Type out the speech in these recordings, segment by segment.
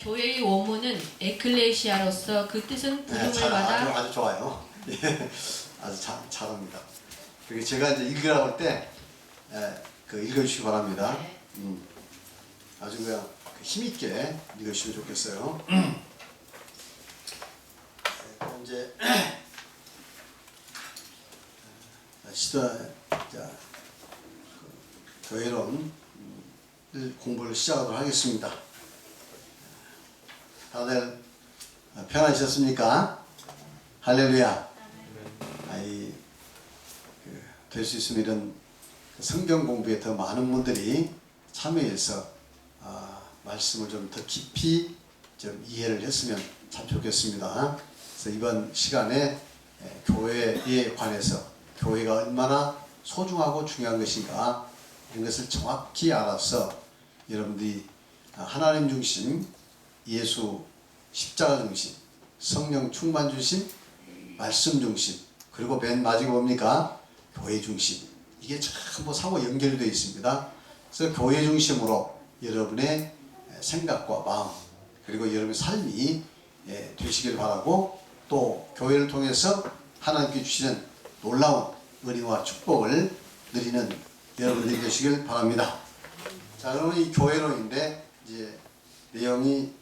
교회의 원문은 에클레시아로서 그 뜻은 부름을 받아 아주 좋아요. 예, 아주 잘합니다. 그리고 제가 이제 읽으라고 할 때 읽어주시기 바랍니다. 네. 아주 그냥 힘있게 읽으시면 좋겠어요. 이제 교회론 공부를 시작하도록 하겠습니다. 다들 편하셨습니까? 할렐루야. 될 수 있으면 이런 성경 공부에 더 많은 분들이 참여해서 말씀을 좀 더 깊이 좀 이해를 했으면 참 좋겠습니다. 그래서 이번 시간에 교회에 관해서 교회가 얼마나 소중하고 중요한 것인가 이런 것을 정확히 알아서 여러분들이 하나님 중심, 예수 십자가 중심, 성령 충만 중심, 말씀 중심, 그리고 맨 마지막에 뭡니까? 교회 중심. 이게 전부 상호 연결되어 있습니다. 그래서 교회 중심으로 여러분의 생각과 마음 그리고 여러분의 삶이 되시길 바라고, 또 교회를 통해서 하나님께 주시는 놀라운 은혜와 축복을 누리는 여러분들이 되시길 바랍니다. 자, 그러면 이 교회론인데 이제 내용이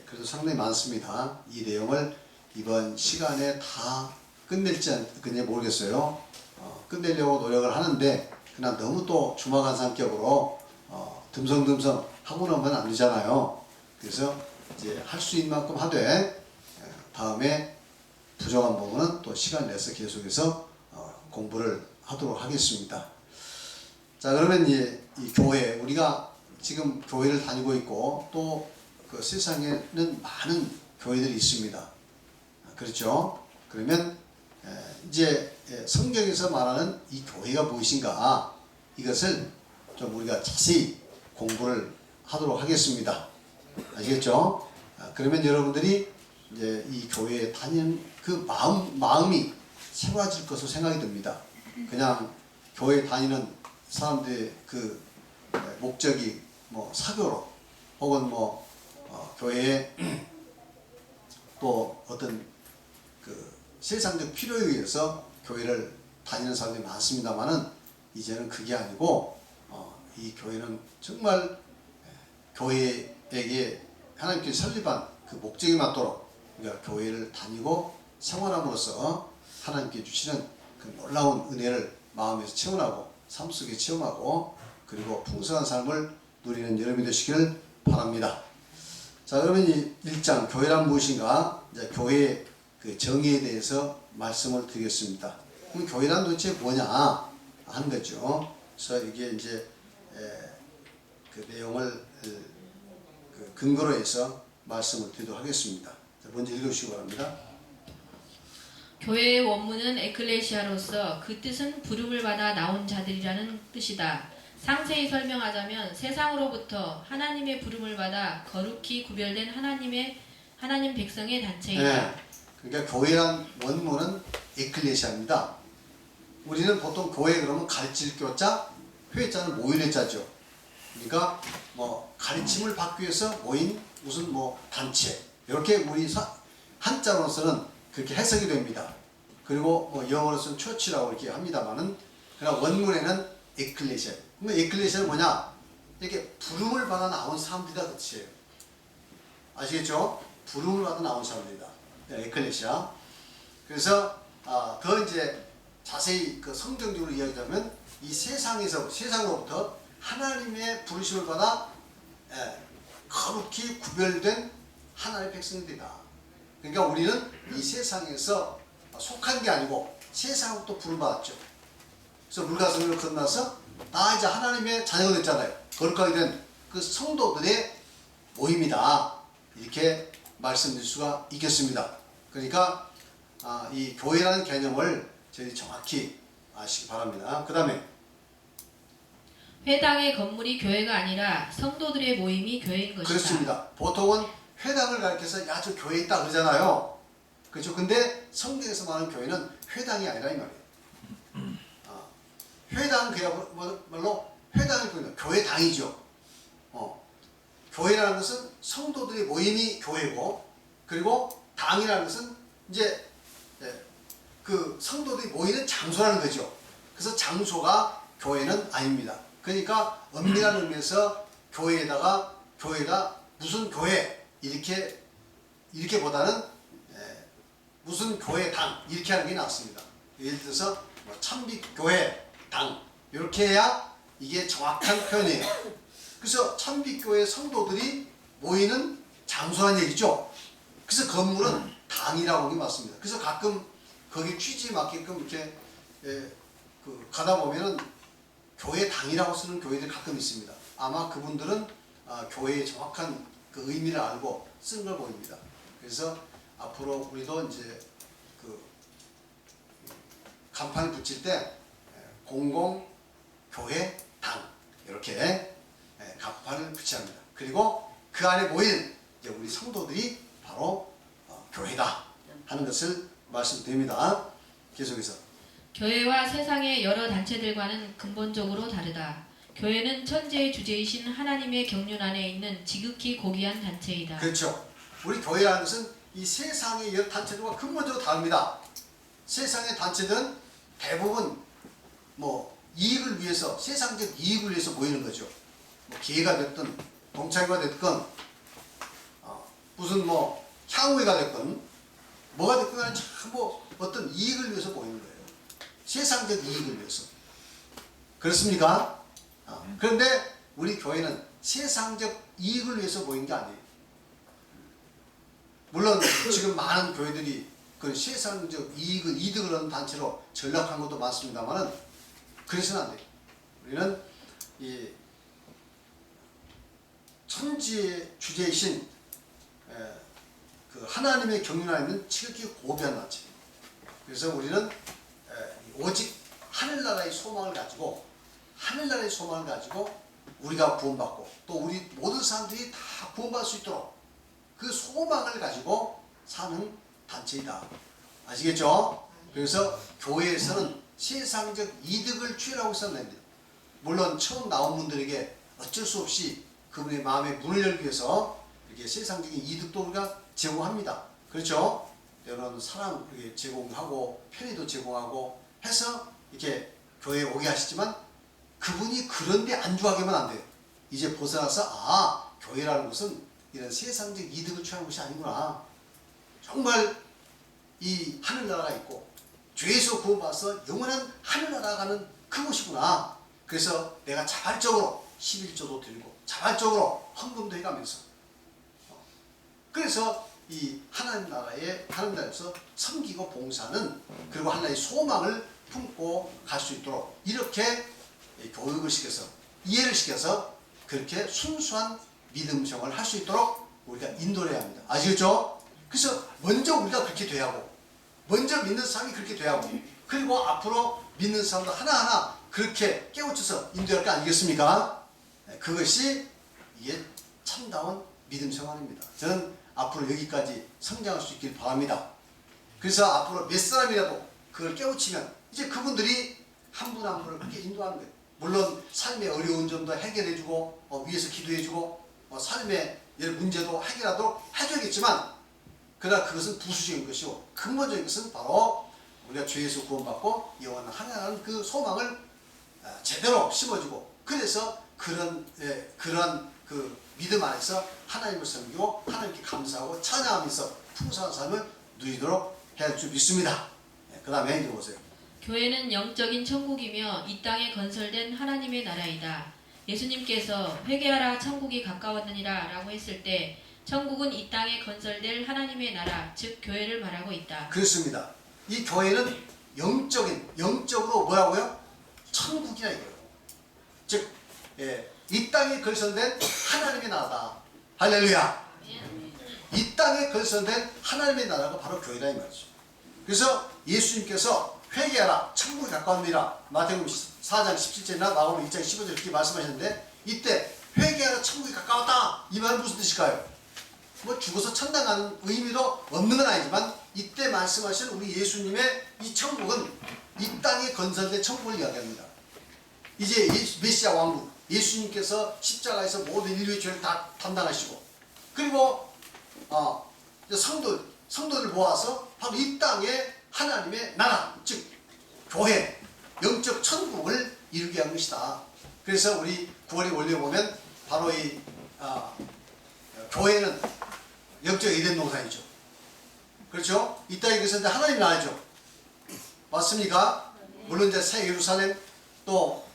그래도 상당히 많습니다. 이 내용을 이번 시간에 다 끝낼지 모르겠어요. 끝내려고 노력을 하는데 그냥 너무 또 주막한 성격으로 듬성듬성 하고 나면 안 되잖아요. 그래서 이제 할 수 있는 만큼 하되 다음에 부족한 부분은 또 시간 내서 계속해서 공부를 하도록 하겠습니다. 자, 그러면 이제 이 교회, 우리가 지금 교회를 다니고 있고 또 그 세상에는 많은 교회들이 있습니다. 그렇죠? 그러면 이제 성경에서 말하는 이 교회가 무엇인가, 이것을 좀 우리가 자세히 공부를 하도록 하겠습니다. 아시겠죠? 그러면 여러분들이 이제 이 교회에 다니는 그 마음이 새로워질 것으로 생각이 듭니다. 그냥 교회에 다니는 사람들의 그 목적이 뭐 사교로 혹은 뭐 교회에 또 어떤 그 세상적 필요에 의해서 교회를 다니는 사람들이 많습니다만은, 이제는 그게 아니고 이 교회는 정말 교회에게 하나님께 설립한 그 목적에 맞도록 우리가 교회를 다니고 생활함으로써 하나님께 주시는 그 놀라운 은혜를 마음에서 체험하고 삶 속에 체험하고 그리고 풍성한 삶을 누리는 여러분이 되시기를 바랍니다. 자, 그러면 이 1장 교회란 무엇인가, 이제 교회의 그 정의에 대해서 말씀을 드리겠습니다. 그럼 교회란 도대체 뭐냐 하는 거죠. 그래서 이게 이제 그 내용을 그 근거로 해서 말씀을 드리도록 하겠습니다. 자, 먼저 읽으시기 바랍니다. 교회의 원문은 에클레시아로서 그 뜻은 부름을 받아 나온 자들이라는 뜻이다. 상세히 설명하자면 세상으로부터 하나님의 부름을 받아 거룩히 구별된 하나님 백성의 단체이다. 네. 그러니까 교회란 원문은 에클레시아입니다. 우리는 보통 교회 그러면 가르칠 교자, 회자는 모일 자죠. 그러니까 뭐 가르침을 받기 위해서 모인 무슨 뭐 단체, 이렇게 우리 한자로서는 그렇게 해석이 됩니다. 그리고 뭐 영어로서는 처치라고 이렇게 합니다만은, 그러나 원문에는 에클레시아. 그럼 에클레시아는 뭐냐? 이렇게 부름을 받아 나온 사람들이다 그 뜻이에요. 아시겠죠? 부름을 받아 나온 사람들이다. 에클레시아. 그래서 더 이제 자세히 그 성경적으로 이야기하면 이 세상으로부터 하나님의 부르심을 받아 거룩히 구별된 하나님의 백성들이다. 그러니까 우리는 이 세상에서 속한 게 아니고 세상으로부터 부름받았죠. 그래서 물과 성령을 건너서 다 이제 하나님의 자녀가 됐잖아요. 거룩하게 된 그 성도들의 모임이다. 이렇게 말씀드릴 수가 있겠습니다. 그러니까 이 교회라는 개념을 저희 정확히 아시기 바랍니다. 그 다음에 회당의 건물이 교회가 아니라 성도들의 모임이 교회인 것이다. 그렇습니다. 보통은 회당을 가리켜서 야, 저 교회에 있다 그러잖아요. 그렇죠. 근데 성경에서 말하는 교회는 회당이 아니라 이 말이에요. 회당 그야말로 회당이 교회당이죠. 교회라는 것은 성도들의 모임이 교회고, 그리고 당이라는 것은 이제 그 성도들이 모이는 장소라는 거죠. 그래서 장소가 교회는 아닙니다. 그러니까 엄밀한 의미에서 교회가 무슨 교회 이렇게 보다는 무슨 교회 당 이렇게 하는 게 낫습니다. 예를 들어서 참빛교회 당 이렇게 해야 이게 정확한 표현이에요. 그래서 참빛교회 성도들이 모이는 장소라는 얘기죠. 그래서 건물은 당이라고 하는 게 맞습니다. 그래서 가끔 거기 취지에 맞게끔 이렇게 가다 보면은 교회 당이라고 쓰는 교회들이 가끔 있습니다. 아마 그분들은 교회의 정확한 그 의미를 알고 쓴 걸 보입니다. 그래서 앞으로 우리도 이제 그 간판을 붙일 때 공공교회 당 이렇게 간판을 붙여야 합니다. 그리고 그 안에 모인 이제 우리 성도들이 바로 교회다 하는 것을 말씀드립니다. 계속해서 교회와 세상의 여러 단체들과는 근본적으로 다르다. 교회는 천지의 주제이신 하나님의 경륜 안에 있는 지극히 고귀한 단체이다. 그렇죠. 우리 교회라는 것은 이 세상의 여러 단체들과 근본적으로 다릅니다. 세상의 단체들은 대부분 이익을 위해서, 세상적 이익을 위해서 모이는 거죠. 기회가 됐든 동창회가 됐건 무슨 향후회가 됐건 뭐가 됐건 간에 전부 어떤 이익을 위해서 모이는 거예요. 세상적 이익을 위해서. 그렇습니까? 그런데 우리 교회는 세상적 이익을 위해서 모인 게 아니에요. 물론 지금 많은 교회들이 그 세상적 이득을 얻는 단체로 전락한 것도 많습니다만은 그래서는 안 돼요. 우리는 이 천지의 주제이신 그 하나님의 경륜 안에 있는 지극히 고귀한 단체. 그래서 우리는 오직 하늘나라의 소망을 가지고 우리가 구원받고 또 우리 모든 사람들이 다 구원받을 수 있도록 그 소망을 가지고 사는 단체이다. 아시겠죠? 그래서 교회에서는 세상적 이득을 취하라고 해서는 됩니다. 물론 처음 나온 분들에게 어쩔 수 없이 그분의 마음의 문을 열기 위해서 이렇게 세상적인 이득도 우리가 제공합니다. 그렇죠? 여러분 사랑 제공하고 편의도 제공하고 해서 이렇게 교회에 오게 하시지만 그분이 그런데 안주하게만 안 돼요. 이제 벗어나서 교회라는 것은 이런 세상적 이득을 취하는 것이 아니구나. 정말 이 하늘나라가 있고 죄에서 구원받아서 영원한 하늘나라가 가는 그곳이구나. 그래서 내가 자발적으로 11조도 드리고 자발적으로 헌금도 해가면서 그래서 이 하나님 나라에서 섬기고 봉사는 그리고 하나의 소망을 품고 갈 수 있도록 이렇게 교육을 시켜서 이해를 시켜서 그렇게 순수한 믿음 생활을 할 수 있도록 우리가 인도를 해야 합니다. 아시겠죠? 그래서 먼저 우리가 그렇게 돼야 하고 먼저 믿는 사람이 그렇게 돼야 하고 그리고 앞으로 믿는 사람도 하나하나 그렇게 깨우쳐서 인도할 거 아니겠습니까? 그것이 이게 참다운 믿음 생활입니다. 저는 앞으로 여기까지 성장할 수 있길 바랍니다. 그래서 앞으로 몇 사람이라도 그걸 깨우치면 이제 그분들이 한 분 한 분을 그렇게 인도하는 거예요. 물론 삶의 어려운 점도 해결해주고 위에서 기도해주고 삶의 문제도 해결하도록 해줘야겠지만 그러나 그것은 부수적인 것이고 근본적인 것은 바로 우리가 죄에서 구원받고 영원한 하나님 그 소망을 제대로 심어주고 그래서 그런 그 믿음 안에서 하나님을 섬기고 하나님께 감사하고 찬양하면서 풍성한 삶을 누리도록 해야 할 줄 믿습니다. 그 다음에 이제 보세요. 교회는 영적인 천국이며 이 땅에 건설된 하나님의 나라이다. 예수님께서 회개하라 천국이 가까웠느니라 라고 했을 때 천국은 이 땅에 건설될 하나님의 나라 즉 교회를 말하고 있다. 그렇습니다. 이 교회는 영적으로 뭐라고요? 천국이라 이거예요. 즉 이 땅에 건설된 하나님의 나라다. 할렐루야. 이 땅에 건설된 하나님의 나라가 바로 교회다 이 말이죠. 그래서 예수님께서 회개하라 천국이 가까웠느니라 마태복음 4장 17절이나 마가복음 2장 15절 이렇게 말씀하셨는데 이때 회개하라 천국이 가까웠다 이 말은 무슨 뜻일까요? 죽어서 천당 가는 의미도 없는 건 아니지만 이때 말씀하신 우리 예수님의 이 천국은 이 땅에 건설된 천국을 이야기합니다. 이제 메시아 왕국 예수님께서 십자가에서 모든 인류의 죄를 다 담당하시고, 그리고 성도들 모아서 바로 이 땅에 하나님의 나라, 즉 교회, 영적 천국을 이루게 한 것이다. 그래서 우리 9월의 원리에 보면 바로 이 교회는 영적 에덴 동산이죠. 그렇죠? 이 땅에 그래서 이제 하나님 나라죠. 맞습니까? 물론 이제 새 예루살렘 또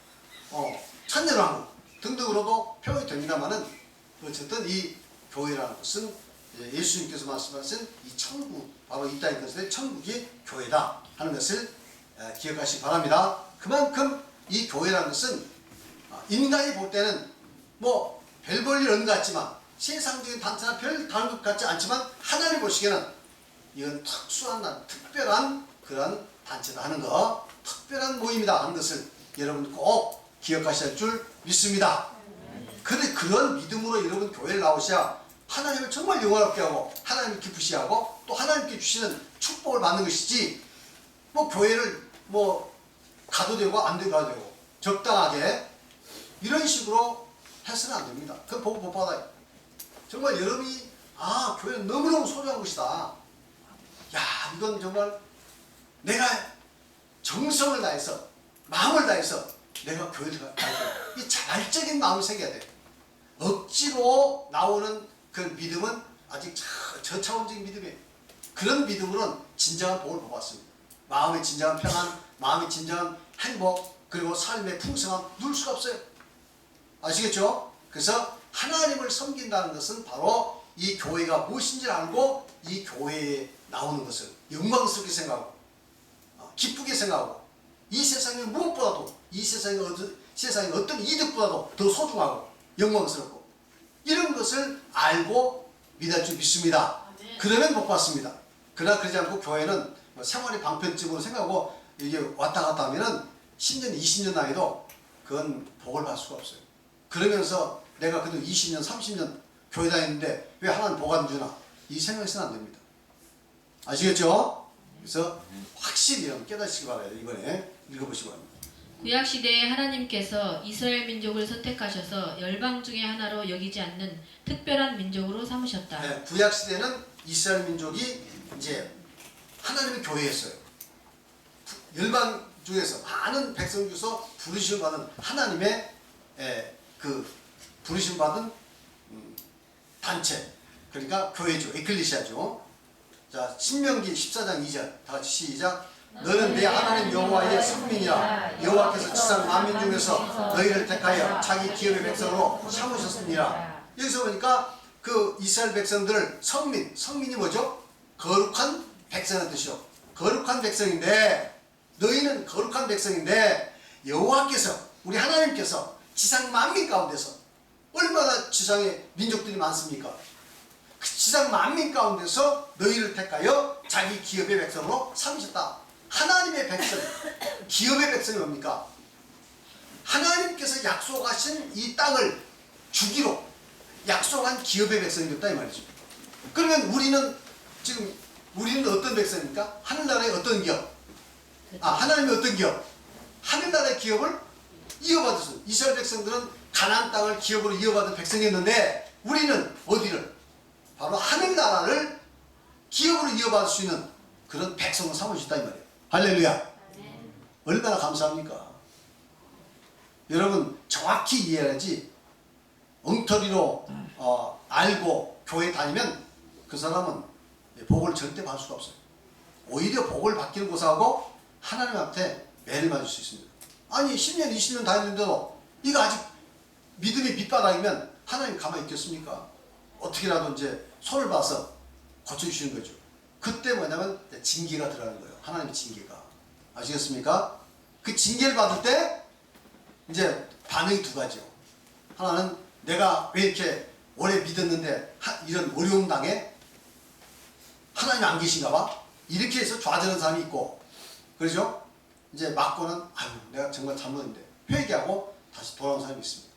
천년왕국 등등으로도 표현이 됩니다만은, 어쨌든 이 교회라는 것은 예수님께서 말씀하신 이 천국, 바로 이 땅에 것을 천국이 교회다 하는 것을 기억하시기 바랍니다. 그만큼 이 교회라는 것은 인간이 볼 때는 뭐 별 볼 일 없는 것 같지만, 세상적인 단체나 별 다른 것 같지 않지만, 하나님 보시기에는 이건 특수한 특별한 그런 단체다 하는 거, 특별한 모임이다 하는 것을 여러분 꼭 기억하셔야 할 줄 믿습니다. 그런데 그런 믿음으로 여러분 교회를 나오셔야 하나님을 정말 영화롭게 하고 하나님을 기쁘시 하고 또 하나님께 주시는 축복을 받는 것이지, 뭐 교회를 뭐 가도 되고 안 가도 되고 적당하게 이런 식으로 해서는 안 됩니다. 그건 복 못 받아요. 정말 여러분이 교회는 너무너무 소중한 것이다. 야, 이건 정말 내가 정성을 다해서 마음을 다해서 내가 교회를 가야 돼. 이 자발적인 마음을 생겨야 돼. 억지로 나오는 그 믿음은 아직 저차원적인 믿음이에요. 그런 믿음으로는 진정한 복을 못 받습니다. 마음의 진정한 평안, 마음의 진정한 행복, 그리고 삶의 풍성함 누릴 수가 없어요. 아시겠죠? 그래서 하나님을 섬긴다는 것은 바로 이 교회가 무엇인지 알고 이 교회에 나오는 것을 영광스럽게 생각하고 기쁘게 생각하고, 이 세상의 무엇보다도 이 세상의 어떤 이득보다도 더 소중하고 영광스럽고 이런 것을 알고 믿을 줄 믿습니다. 그러면 못 받습니다. 그러나 그러지 않고 교회는 생활의 방편쯤으로 생각하고 이게 왔다 갔다 하면은 10년, 20년 나이도 그건 복을 받을 수가 없어요. 그러면서 내가 그래도 20년, 30년 교회 다녔는데 왜 하나님 복 안 주나? 이 생각해서는 안 됩니다. 아시겠죠? 그래서 확실히 깨닫시기 바라요. 이번에 읽어보시기 바랍니다. 구약시대에 하나님께서 이스라엘 민족을 선택하셔서 열방 중의 하나로 여기지 않는 특별한 민족으로 삼으셨다. 네, 구약시대는 이스라엘 민족이 이제 하나님의 교회였어요. 열방 중에서 많은 백성 중에서 부르심 받은 하나님의 그 부르심 받은 단체, 그러니까 교회죠. 에클레시아죠. 자, 신명기 14장 2절 다 같이 시작. 너는 내 하나님 여호와의 성민이라. 여호와께서 지상 만민 중에서 너희를 택하여 자기 기업의 백성으로 삼으셨습니다. 여기서 보니까 그 이스라엘 백성들을 성민이 뭐죠? 거룩한 백성의 뜻이요. 거룩한 백성인데, 너희는 거룩한 백성인데 여호와께서, 우리 하나님께서 지상 만민 가운데서, 얼마나 지상에 민족들이 많습니까? 그 지상 만민 가운데서 너희를 택하여 자기 기업의 백성으로 삼으셨다. 하나님의 백성, 기업의 백성이 뭡니까? 하나님께서 약속하신 이 땅을 주기로 약속한 기업의 백성이 됐다 이 말이죠. 그러면 우리는 어떤 백성입니까? 하늘나라의 어떤 기업? 하나님의 어떤 기업? 하늘나라의 기업을 이어받았어요. 이스라엘 백성들은 가나안 땅을 기업으로 이어받은 백성이었는데, 우리는 어디를? 바로 하늘나라를 기업으로 이어받을 수 있는 그런 백성을 삼으셨다 이 말이에요. 할렐루야. 얼마나 감사합니까? 여러분 정확히 이해해야지, 엉터리로 알고 교회 다니면 그 사람은 복을 절대 받을 수가 없어요. 오히려 복을 받기는 고사하고 하나님한테 매를 맞을 수 있습니다. 아니 10년 20년 다녔는데도 이거 아직 믿음이 밑바닥이면 하나님 가만히 있겠습니까? 어떻게라도 이제 손을 봐서 고쳐주시는 거죠. 그때 뭐냐면 징계가 들어가는 거예요. 하나님의 징계가. 아시겠습니까? 그 징계를 받을 때 이제 반응이 두 가지요. 하나는 내가 왜 이렇게 오래 믿었는데 이런 어려움 당해? 하나님 안 계신가 봐? 이렇게 해서 좌절하는 사람이 있고, 그러죠? 이제 맞고는 내가 정말 잘못했는데 회개하고 다시 돌아온 사람이 있습니다.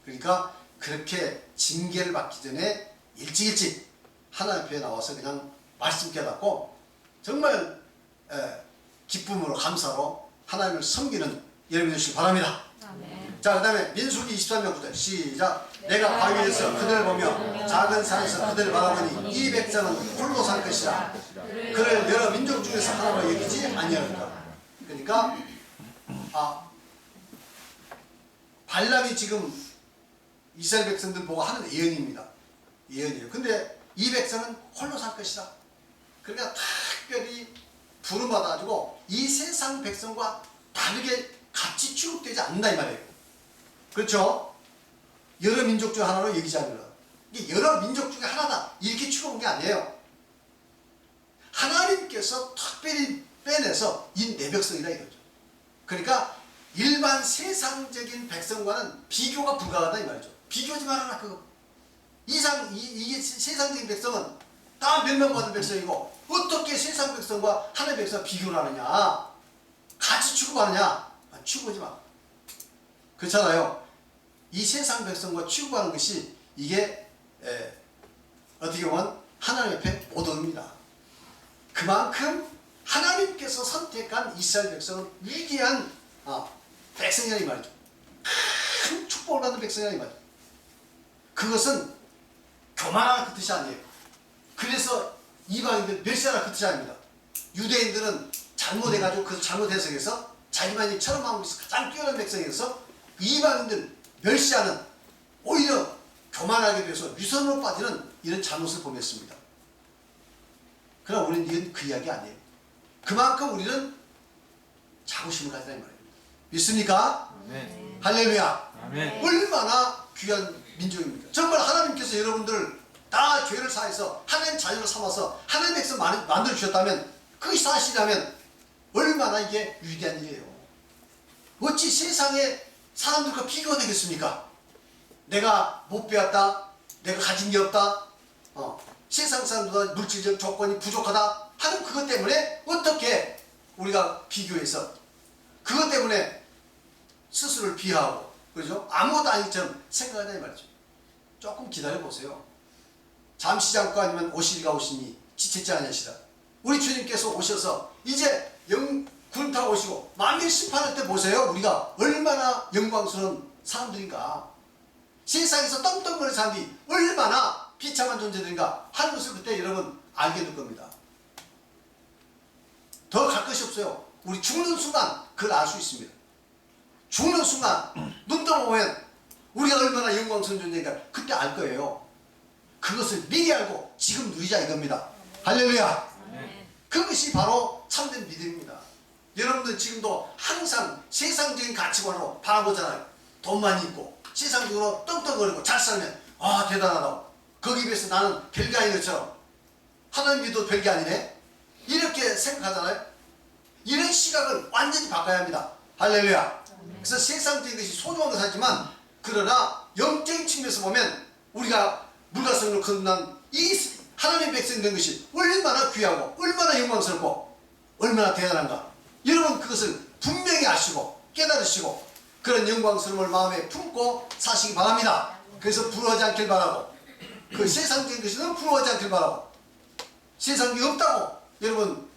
그러니까 그렇게 징계를 받기 전에 일찍 하나님 앞에 나와서 그냥 말씀 깨닫고 정말 기쁨으로 감사로 하나님을 섬기는 여러분이 되시기 바랍니다. 아멘. 자, 그 다음에 민수기 23장 9절 시작. 내가 바위에서 그들을 보며 작은 산에서 그들을 바라보니 이 백성은 홀로 살 것이라. 그를 여러 민족 중에서 하나로 여기지 아니하리라. 그러니까 발람이 지금 이스라엘 백성들 보고 하는 예언입니다. 예언이에요. 근데 이 백성은 홀로 살 것이다. 그러니까 특별히 부름받아가지고 이 세상 백성과 다르게 같이 취급되지 않는다 이 말이에요. 그렇죠? 여러 민족 중 하나로 여기지 않으라. 이게 여러 민족 중에 하나다 이렇게 취급한 게 아니에요. 하나님께서 특별히 빼내서 이 내 백성이다 이거죠. 그러니까 일반 세상적인 백성과는 비교가 불가하다 이 말이죠. 비교하지 말아라 그거. 이게 세상적인 백성은 다 멸망받은 백성이고 어떻게 세상 백성과 하나님의 백성과 비교를 하느냐. 같이 취급하느냐. 취급하지 마. 그렇잖아요. 이 세상 백성과 취급하는 것이 이게 어떻게 보면 하나님 앞에 모독입니다. 그만큼 하나님께서 선택한 이스라엘 백성은 위대한 백성이라 이 말이죠. 큰 축복을 받는 백성이라 이 말이죠. 그것은 교만하라 그 뜻이 아니에요. 그래서 이방인들 멸시하라 그 뜻이 아닙니다. 유대인들은 잘못해가지고 그 잘못 해석해서 자기만이 처럼 하고 있어 가장 뛰어난 백성이어서 이방인들 멸시하는 오히려 교만하게 돼서 위선으로 빠지는 이런 잘못을 범했습니다. 그러나 우리는 이건 그 이야기 아니에요. 그만큼 우리는 자부심을 가지라 이 말이에요. 믿습니까? 아멘. 할렐루야. 아멘. 얼마나 귀한 민족입니까? 정말 하나님께서 여러분들 다 죄를 사해서 하나님 자녀를 삼아서 하나님 백성 만들어 주셨다면 그것이 사실이라면 얼마나 이게 위대한 일이에요. 어찌 세상에 사람들과 비교가 되겠습니까? 내가 못 배웠다, 내가 가진 게 없다, 세상 사람들보다 물질적 조건이 부족하다 하는 그것 때문에 어떻게 우리가 비교해서 그것 때문에 스스로를 비하하고 그렇죠? 아무것도 아니처럼 생각하다 이 말이죠. 조금 기다려 보세요. 잠시 잠깐 아니면 오시리가 오시니 지체지 아니하시라. 우리 주님께서 오셔서 이제 구름 타고 오시고 만민 심판할 때 보세요. 우리가 얼마나 영광스러운 사람들인가. 세상에서 떵떵거리는 사람들이 얼마나 비참한 존재들인가 하는 것을 그때 여러분 알게 될 겁니다. 더 갈 것이 없어요. 우리 죽는 순간 그걸 알 수 있습니다. 죽는 순간 눈 떠보면 우리가 얼마나 영광스러운 존재인가 그때 알 거예요. 그것을 미리 알고 지금 누리자 이겁니다. 할렐루야. 그것이 바로 참된 믿음입니다. 여러분들 지금도 항상 세상적인 가치관으로 바라보잖아요. 돈만 있고 세상적으로 떵떵거리고 잘 살면 대단하다고. 거기에 비해서 나는 별게 아닌 것처럼 하나님 믿어도 별게 아니네 이렇게 생각하잖아요. 이런 시각을 완전히 바꿔야 합니다. 할렐루야. 그래서 세상적인 것이 소중한 것은 하지만 그러나 영적인 측면에서 보면 우리가 물가성으로 거듭난 이 하나님의 백성이 된 것이 얼마나 귀하고 얼마나 영광스럽고 얼마나 대단한가. 여러분 그것을 분명히 아시고 깨달으시고 그런 영광스러움을 마음에 품고 사시기 바랍니다. 그래서 부러워하지 않길 바라고 그 세상적인 것이 너무 부러워하지 않길 바라고 세상이 없다고 여러분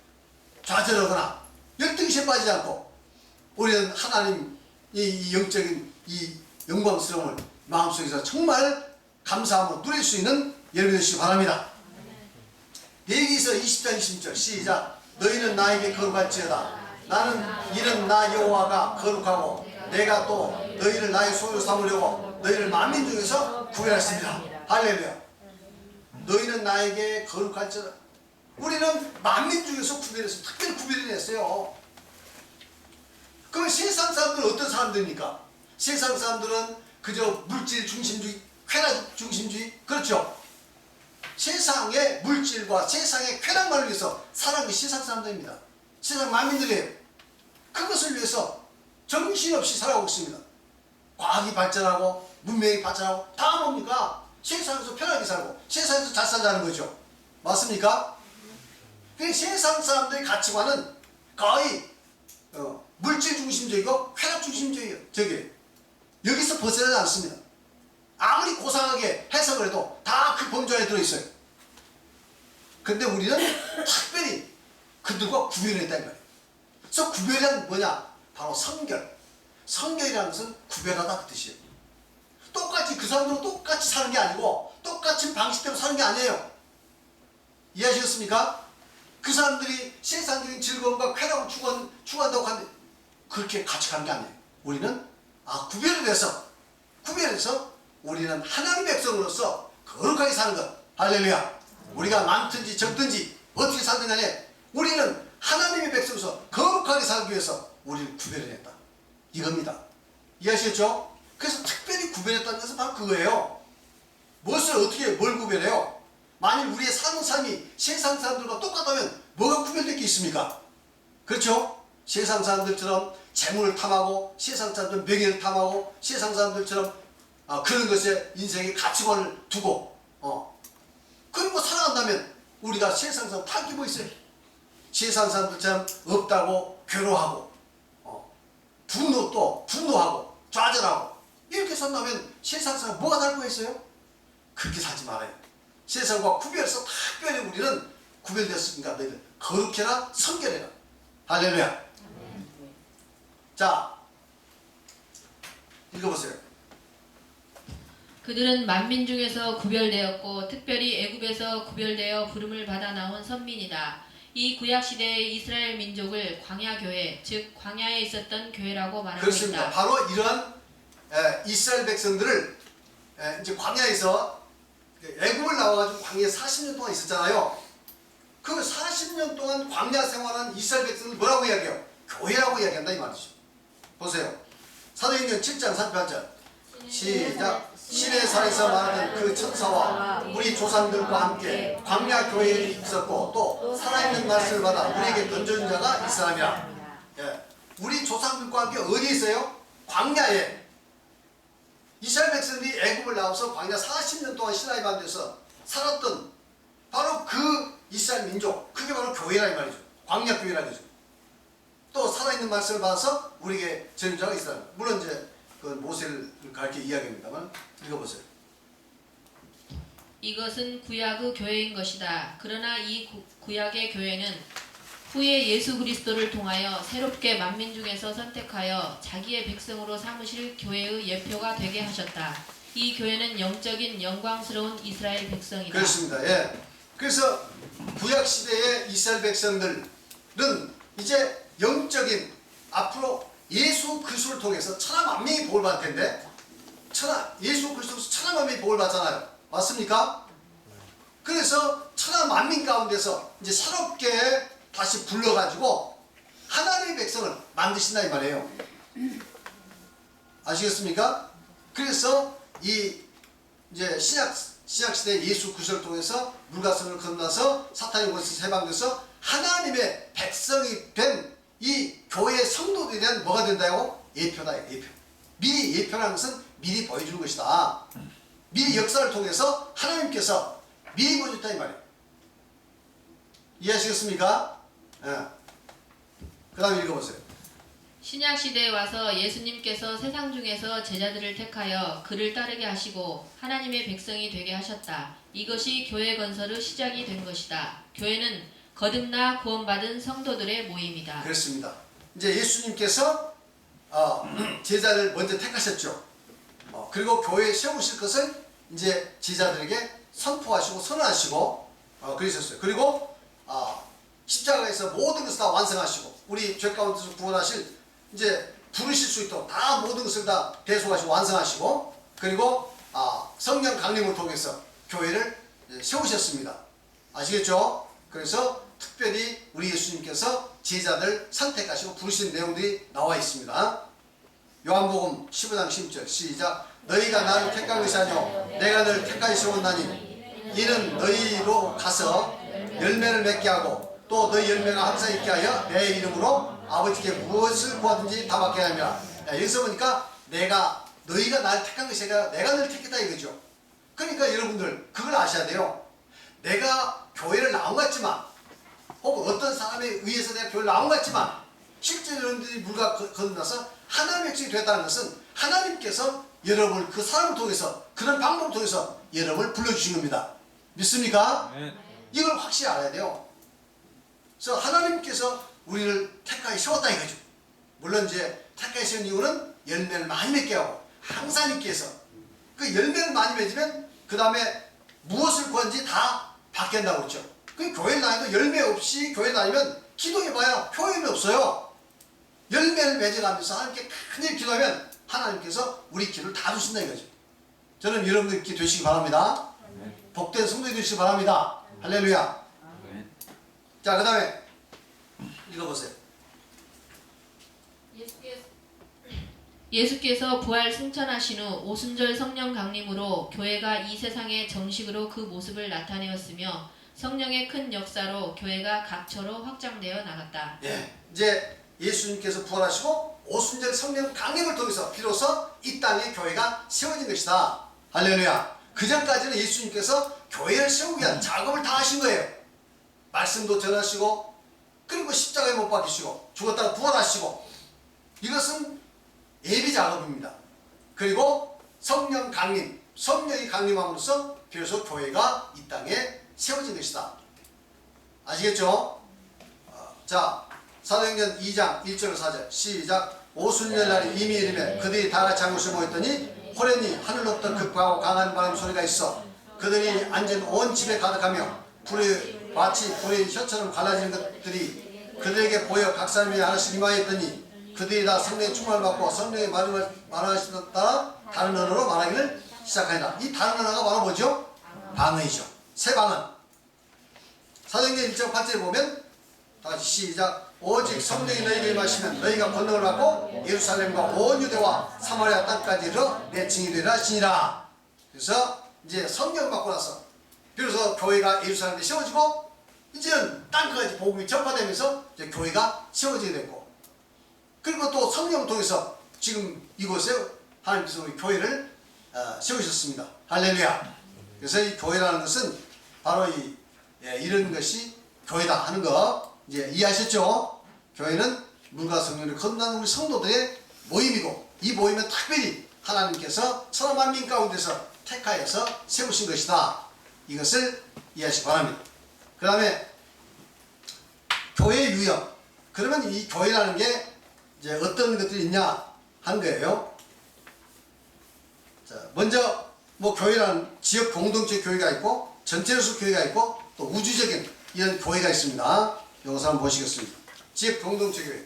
좌절하거나 열등시에 빠지지 않고 우리는 하나님 이 영적인 이 영광스러움을 마음속에서 정말 감사함으로 누릴 수 있는 여러분이 되시기 바랍니다. 레위기서 20장 20절 시작. 너희는 나에게 거룩할지어다. 나는 이는 나 여호와가 거룩하고 내가 또 너희를 나의 소유 삼으려고 너희를 만민 중에서 구별했습니다. 할렐루야. 너희는 나에게 거룩할지어다. 우리는 만민 중에서 구별해서 특별히 구별을 했어요. 그럼 세상 사람들은 어떤 사람들입니까? 세상 사람들은 그저 물질 중심주의, 쾌락 중심주의, 그렇죠? 세상의 물질과 세상의 쾌락만을 위해서 사는 게 세상 사람들입니다. 세상 만민들이에요. 그것을 위해서 정신없이 살아오고 있습니다. 과학이 발전하고 문명이 발전하고 다 뭡니까? 세상에서 편하게 살고 세상에서 잘 살자는 거죠. 맞습니까? 그 세상 사람들의 가치관은 거의 물질 중심적이고 쾌락 중심적이에요. 여기서 벗어나지 않습니다. 아무리 고상하게 해석을 해도 다 그 범주 안에 들어있어요. 근데 우리는 특별히 그들과 구별을 했다는 거예요. 그래서 구별은 뭐냐? 바로 성결. 성결이라는 것은 구별하다 그 뜻이에요. 똑같이 그 사람들은 똑같이 사는 게 아니고 똑같은 방식대로 사는 게 아니에요. 이해하시겠습니까? 그 사람들이 세상적인 즐거움과 쾌락을 추구한다고 하는데 그렇게 같이 가는 게 아니에요. 우리는 구별해서 우리는 하나님의 백성으로서 거룩하게 사는 것. 할렐루야. 우리가 많든지 적든지 어떻게 살든 간에 우리는 하나님의 백성으로서 거룩하게 살기 위해서 우리를 구별해냈다. 이겁니다. 이해하시겠죠? 그래서 특별히 구별했다는 것은 바로 그거예요. 뭘 구별해요? 만일 우리의 사는 삶이 세상 사람들과 똑같다면 뭐가 구별될 게 있습니까? 그렇죠? 세상 사람들처럼 재물을 탐하고 세상 사람들 명예를 탐하고 세상 사람들처럼 그런 것에 인생의 가치관을 두고 그리고 살아간다면 우리가 세상 사람 탈 게 뭐 있어요? 세상 사람들처럼 없다고 괴로워하고 분노하고 좌절하고 이렇게 산다면 세상 사람 뭐가 달 거가 있어요? 그렇게 살지 말아요. 세상과 구별해서 특별히 우리는 구별되었으니까 너희들 거룩해라 성결해라. 할렐루야. 자, 읽어보세요. 그들은 만민 중에서 구별되었고 특별히 애굽에서 구별되어 부름을 받아 나온 선민이다. 이 구약 시대의 이스라엘 민족을 광야 교회, 즉 광야에 있었던 교회라고 말하고 그렇습니다. 있다. 바로 이런 이스라엘 백성들을 이제 광야에서 애굽을 나와가지고 광야에 40년 동안 있었잖아요. 그 40년 동안 광야 생활한 이스라엘 백성을 뭐라고 이야기해요? 교회라고 이야기한다 이 말이죠. 보세요. 사도행전 7장 38절 시작. 신의 산에서 말하는 그 천사와 우리 조상들과 함께 광야 교회에 있었고 또 살아있는 말씀을 받아 우리에게 던져준 자가 이 사람이라. 우리 조상들과 함께 어디에 있어요? 광야에. 이스라엘 백성들이 애굽을 나와서 광야 40년 동안 시나이 반도에서 살았던 바로 그 이스라엘 민족, 그게 바로 교회라 이 말이죠. 광야 교회라 이거죠. 또 살아있는 말씀을 받아서 우리에게 전해준 자가 이 사람. 물론 이제 그 모세를 가르쳐 이야기합니다만 읽어보세요. 이것은 구약의 교회인 것이다. 그러나 이 구약의 교회는 후에 예수 그리스도를 통하여 새롭게 만민 중에서 선택하여 자기의 백성으로 삼으실 교회의 예표가 되게 하셨다. 이 교회는 영적인 영광스러운 이스라엘 백성이다. 그렇습니다. 예. 그래서 구약 시대의 이스라엘 백성들은 이제 영적인 앞으로 예수 그리스도를 통해서 천하 만민이 복을 받을 텐데 예수 그리스도에서 천하 만민이 복을 받잖아요. 맞습니까? 그래서 천하 만민 가운데서 이제 새롭게 다시 불러가지고 하나님의 백성을 만드신다 이 말이에요. 아시겠습니까? 그래서 이제 신약 시대 예수 그리스도를 통해서 물가성을 건너서 사탄의 권세에서 해방돼서 하나님의 백성이 된 이 교회의 성도들에 대한 뭐가 된다고? 예표다. 예표. 미리 예표라는 것은 미리 보여주는 것이다. 미리 역사를 통해서 하나님께서 미리 보여줬다 이 말이에요. 이해하시겠습니까? 그 다음에 읽어보세요. 신약 시대에 와서 예수님께서 세상 중에서 제자들을 택하여 그를 따르게 하시고 하나님의 백성이 되게 하셨다. 이것이 교회 건설의 시작이 된 것이다. 교회는 거듭나 구원받은 성도들의 모임이다. 그렇습니다. 이제 예수님께서 제자를 먼저 택하셨죠. 그리고 교회에 세우실 것을 이제 제자들에게 선포하시고 선언하시고 그러셨어요. 그리고 십자가에서 모든 것을 다 완성하시고 우리 죄 가운데서 구원하실 이제 부르실 수 있도록 다 모든 것을 다 배속하시고 완성하시고 그리고 성령 강림을 통해서 교회를 세우셨습니다. 아시겠죠? 그래서 특별히 우리 예수님께서 제자들 선택하시고 부르신 내용들이 나와 있습니다. 요한복음 15장 10절 시작. 너희가 나를 택한 것이 아니오 내가 너를 택하여 세웠나니 이는 너희로 가서 열매를 맺게 하고 또 너희 열매가 항상 있게 하여 내 이름으로 아버지께 무엇을 구하든지 다 받게 하며. 여기서 보니까 너희가 나를 택한 것이 아니라 내가 너를 택했다 이거죠. 그러니까 여러분들 그걸 아셔야 돼요. 내가 교회를 나온 것 같지만 혹은 어떤 사람에 의해서 내가 교회를 나온 것 같지만 실제 여러분들이 물과 거듭나서 하나님의 백성이 됐다는 것은 하나님께서 여러분을 그 사람을 통해서 그런 방법을 통해서 여러분을 불러주신 겁니다. 믿습니까? 이걸 확실히 알아야 돼요. 그래서 하나님께서 우리를 택하여 세웠다 이거죠. 물론 이제 택하여 세운 이유는 열매를 많이 맺게 하고 항상 있게 해서 그 열매를 많이 맺으면 그 다음에 무엇을 구한지 다 받게 한다고 그랬죠. 그 교회를 다니도 열매 없이 교회 다니면 기도해봐야 효험이 없어요. 열매를 맺어가면서 하나님께 큰일 기도하면 하나님께서 우리 기도를 다 주신다 이거죠. 저는 여러분들 이렇게 되시기 바랍니다. 복된 성도들이 되시기 바랍니다. 할렐루야. 자, 그 다음에 읽어보세요. 예수께서 부활 승천하신 후 오순절 성령 강림으로 교회가 이 세상에 정식으로 그 모습을 나타내었으며 성령의 큰 역사로 교회가 각처로 확장되어 나갔다. 예, 이제 예수님께서 부활하시고 오순절 성령 강림을 통해서 비로소 이 땅에 교회가 세워진 것이다. 할렐루야. 그 전까지는 예수님께서 교회를 세우기 위한 작업을 다 하신 거예요. 말씀도 전하시고 그리고 십자가에 못 박히시고 죽었다가 부활하시고 이것은 예비 작업입니다. 그리고 성령 강림, 성령이 강림함으로써 비로소 교회가 이 땅에 세워진 것이다. 아시겠죠? 자, 사도행전 2장 1절 4절 시작. 오순절 날이 이미 이르매 그들이 다 같이 한 곳에 모였더니 호련히 하늘로부터 급하고 강한 바람 소리가 있어 그들이 앉은 온 집에 가득하며 불이 마치 불의 혀처럼 갈라지는 것들이 그들에게 보여 각 사람이 하나씩 임하였더니 그들이 다 성령의 충만을 받고 성령의 말하시다 따라 다른 언어로 말하기를 시작하니라. 이 다른 언어가 바로 뭐죠? 방언이죠. 새 방언. 사도행전 1장 8절에 보면 다같이 시작. 오직 성령이 너희에게 임하시면 너희가 권능을 받고 예루살렘과 온 유대와 사마리아 땅까지 이르러 내 증인이 되리라 하시니라. 그래서 이제 성령 받고 나서 비로소 교회가 예루살렘에 세워지고 이제는 땅까지 복음이 전파되면서 이제 교회가 세워지게 됐고 그리고 또 성령을 통해서 지금 이곳에 하나님께서 우리 교회를 세우셨습니다. 할렐루야. 그래서 이 교회라는 것은 바로 이런 것이 교회다 하는 거 이제 이해하셨죠? 교회는 물과 성령을 거듭나는 우리 성도들의 모임이고 이 모임은 특별히 하나님께서 천하 만민 가운데서 택하여서 세우신 것이다. 이것을 이해하시기 바랍니다. 그 다음에 교회의 유형. 그러면 이 교회라는 게 이제 어떤 것들이 있냐 하는 거예요. 자, 먼저 뭐 교회라는 지역 공동체 교회가 있고 전체로서 교회가 있고 또 우주적인 이런 교회가 있습니다. 이것을 한번 보시겠습니다. 지역 공동체 교회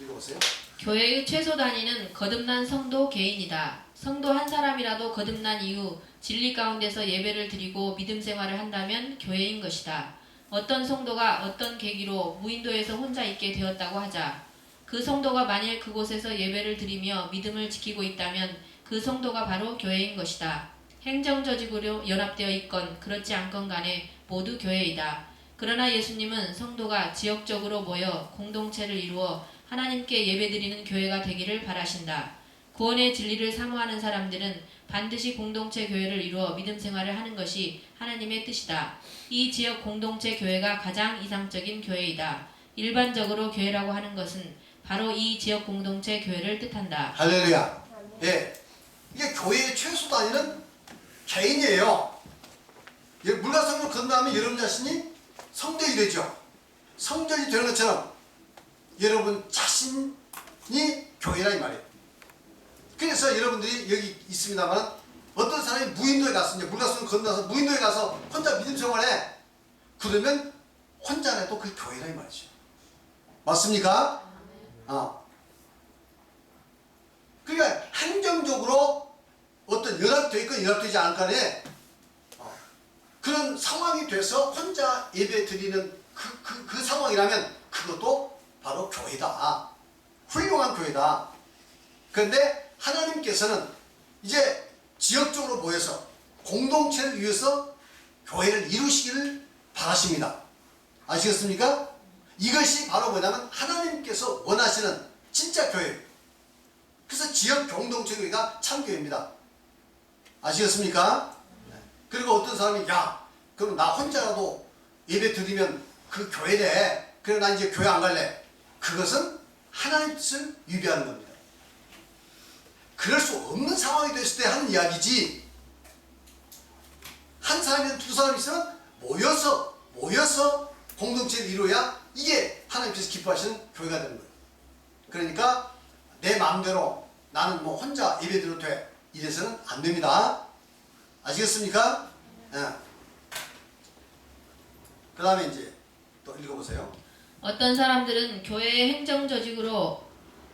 읽어보세요. 교회의 최소 단위는 거듭난 성도 개인이다. 성도 한 사람이라도 거듭난 이후 진리 가운데서 예배를 드리고 믿음 생활을 한다면 교회인 것이다. 어떤 성도가 어떤 계기로 무인도에서 혼자 있게 되었다고 하자. 그 성도가 만일 그곳에서 예배를 드리며 믿음을 지키고 있다면 그 성도가 바로 교회인 것이다. 행정조직으로 연합되어 있건 그렇지 않건 간에 모두 교회이다. 그러나 예수님은 성도가 지역적으로 모여 공동체를 이루어 하나님께 예배드리는 교회가 되기를 바라신다. 구원의 진리를 사모하는 사람들은 반드시 공동체 교회를 이루어 믿음 생활을 하는 것이 하나님의 뜻이다. 이 지역 공동체 교회가 가장 이상적인 교회이다. 일반적으로 교회라고 하는 것은 바로 이 지역 공동체 교회를 뜻한다. 할렐루야. 예, 이게 교회의 최소 단위는 개인이에요. 물과 성령을 건너면 여러분 자신이 성전이 되죠. 성전이 되는 것처럼 여러분 자신이 교회라 이 말이에요. 그래서 여러분들이 여기 있습니다만 어떤 사람이 무인도에 갔으니 물과 성령을 건너서 무인도에 가서 혼자 믿음 생활해. 그러면 혼자라도 그 교회라 이 말이죠. 맞습니까? 그러니까 행정적으로 어떤 연합되어 있건 연합되지 않건 간에 그런 상황이 돼서 혼자 예배 드리는 그 상황이라면 그것도 바로 교회다. 훌륭한 교회다. 그런데 하나님께서는 이제 지역적으로 모여서 공동체를 위해서 교회를 이루시기를 바라십니다. 아시겠습니까? 이것이 바로 뭐냐면 하나님께서 원하시는 진짜 교회. 그래서 지역 공동체 교회가 참교회입니다. 아시겠습니까? 그리고 어떤 사람이 야 그럼 나 혼자라도 예배 드리면 그 교회래. 그래 나 이제 교회 안 갈래. 그것은 하나님 뜻을 위배하는 겁니다. 그럴 수 없는 상황이 됐을 때 하는 이야기지. 한 사람이든 두 사람이 있으면 모여서 공동체를 이루어야 이게 하나님께서 기뻐하시는 교회가 되는 거예요. 그러니까 내 마음대로 나는 뭐 혼자 예배드려도 돼. 이래서는 안 됩니다. 아시겠습니까? 예. 그 다음에 이제 또 읽어보세요. 어떤 사람들은 교회의 행정 조직으로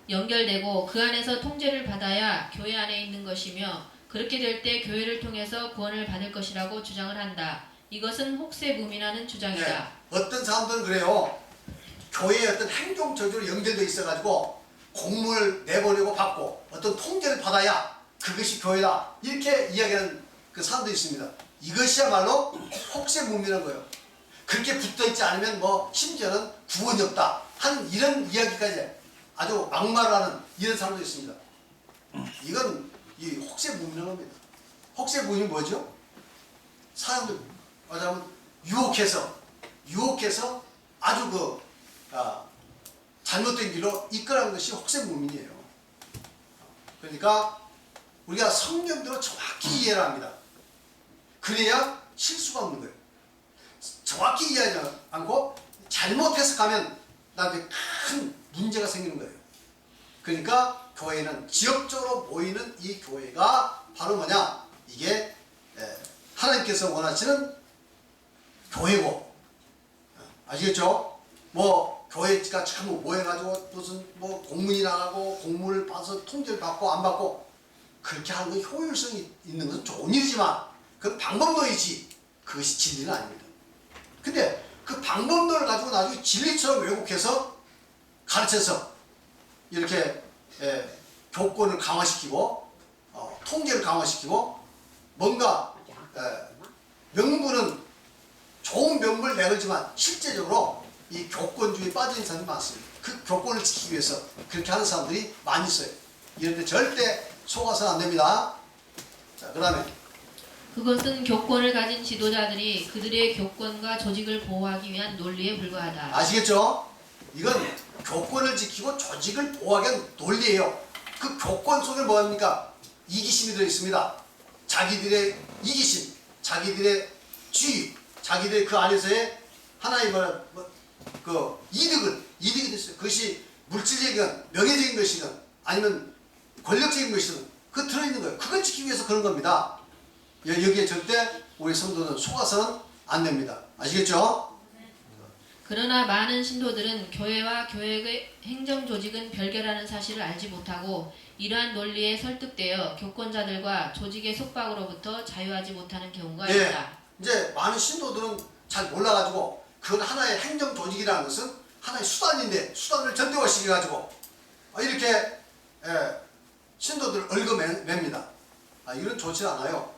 연결되고 그 안에서 통제를 받아야 교회 안에 있는 것이며 그렇게 될 때 교회를 통해서 구원을 받을 것이라고 주장을 한다. 이것은 혹세무민하는 주장이다. 네. 어떤 사람들은 그래요. 교회에 어떤 행정 조직으로 연결되어 있어가지고 공문을 내보내고 받고 어떤 통제를 받아야 그것이 교회다. 이렇게 이야기하는 그 사람도 있습니다. 이것이야말로 혹세무민한 거예요. 그렇게 붙어있지 않으면 뭐 심지어는 구원이 없다 하는 이런 이야기까지 아주 막말하는 이런 사람도 있습니다. 이건 이 혹세무민한 겁니다. 혹세무민이 뭐죠? 사람들 말하자면 유혹해서 아주 잘못된 길로 이끌어가는 것이 혹세무민이에요. 그러니까 우리가 성경대로 정확히 이해를 합니다. 그래야 실수가 없는 거예요. 정확히 이해하지 않고 잘못 해석하면 나한테 큰 문제가 생기는 거예요. 그러니까 교회는 지역적으로 모이는 이 교회가 바로 뭐냐? 이게 하나님께서 원하시는 교회고, 아시겠죠? 뭐 교회가 참 모여가지고 무슨 뭐 공문이 나가고 공문을 받아서 통제를 받고 안 받고 그렇게 하는 건 효율성이 있는 것은 좋은 일이지만 그 방법론이지 그것이 진리는 아닙니다. 근데 그 방법론을 가지고 나중에 진리처럼 왜곡해서 가르쳐서 이렇게 교권을 강화시키고 통제를 강화시키고 뭔가 명분은 좋은 명분을 내걸지만 실제적으로 이 교권주의에 빠진 사람이 많습니다. 그 교권을 지키기 위해서 그렇게 하는 사람들이 많이 있어요. 이런데 절대 속아서는 안 됩니다. 자, 그 다음에 그것은 교권을 가진 지도자들이 그들의 교권과 조직을 보호하기 위한 논리에 불과하다. 아시겠죠? 이건 교권을 지키고 조직을 보호하기 위한 논리예요. 그 교권 속에 뭐합니까? 이기심이 들어있습니다. 자기들의 이기심, 자기들의 주의, 자기들의 그 안에서의 하나의 그 이득이 됐어요. 그것이 물질적이건 명예적인 것이건 아니면 권력적인 것이건 그거 들어있는 거예요. 그걸 지키기 위해서 그런 겁니다. 여기에 절대 우리 성도는 속아서는 안 됩니다. 아시겠죠? 그러나 많은 신도들은 교회와 교회의 행정 조직은 별개라는 사실을 알지 못하고 이러한 논리에 설득되어 교권자들과 조직의 속박으로부터 자유하지 못하는 경우가 있다. 이제 많은 신도들은 잘 몰라가지고 그건 하나의 행정 조직이라는 것은 하나의 수단인데 수단을 전대화시켜가지고 이렇게 신도들을 얽어맵니다. 이건 좋지 않아요.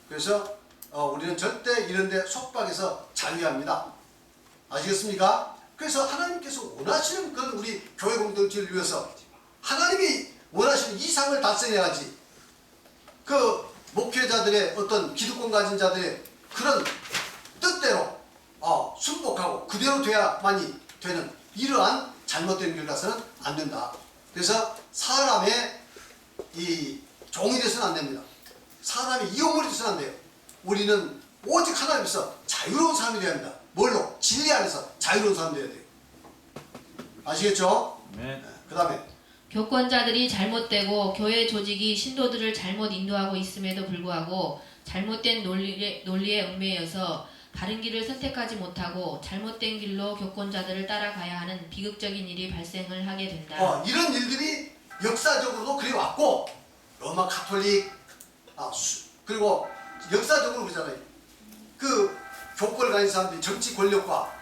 그래서 우리는 절대 이런데 속박에서 자유합니다. 아시겠습니까? 그래서 하나님께서 원하시는 그런 우리 교회 공동체를 위해서 하나님이 원하시는 이상을 달성해야지 그 목회자들의 어떤 기득권 가진 자들의 그런 뜻대로 순복하고 그대로 돼야만이 되는 이러한 잘못된 길 가서는 안 된다. 그래서 사람의 이 종이 돼서는 안 됩니다. 사람이 이용물이 돼서는 안 돼요. 우리는 오직 하나님께서 자유로운 사람이 되어야 합니다. 뭘로? 진리 안에서 자유로운 사람이 되어야 돼요. 아시겠죠? 네. 그 다음에 교권자들이 잘못되고 교회 조직이 신도들을 잘못 인도하고 있음에도 불구하고 잘못된 논리에 얽매여서 바른 길을 선택하지 못하고 잘못된 길로 교권자들을 따라가야 하는 비극적인 일이 발생을 하게 된다. 이런 일들이 역사적으로도 그래 왔고 로마 가톨릭 그리고 역사적으로 그러잖아요. 그 교권을 가진 사람들이 정치 권력과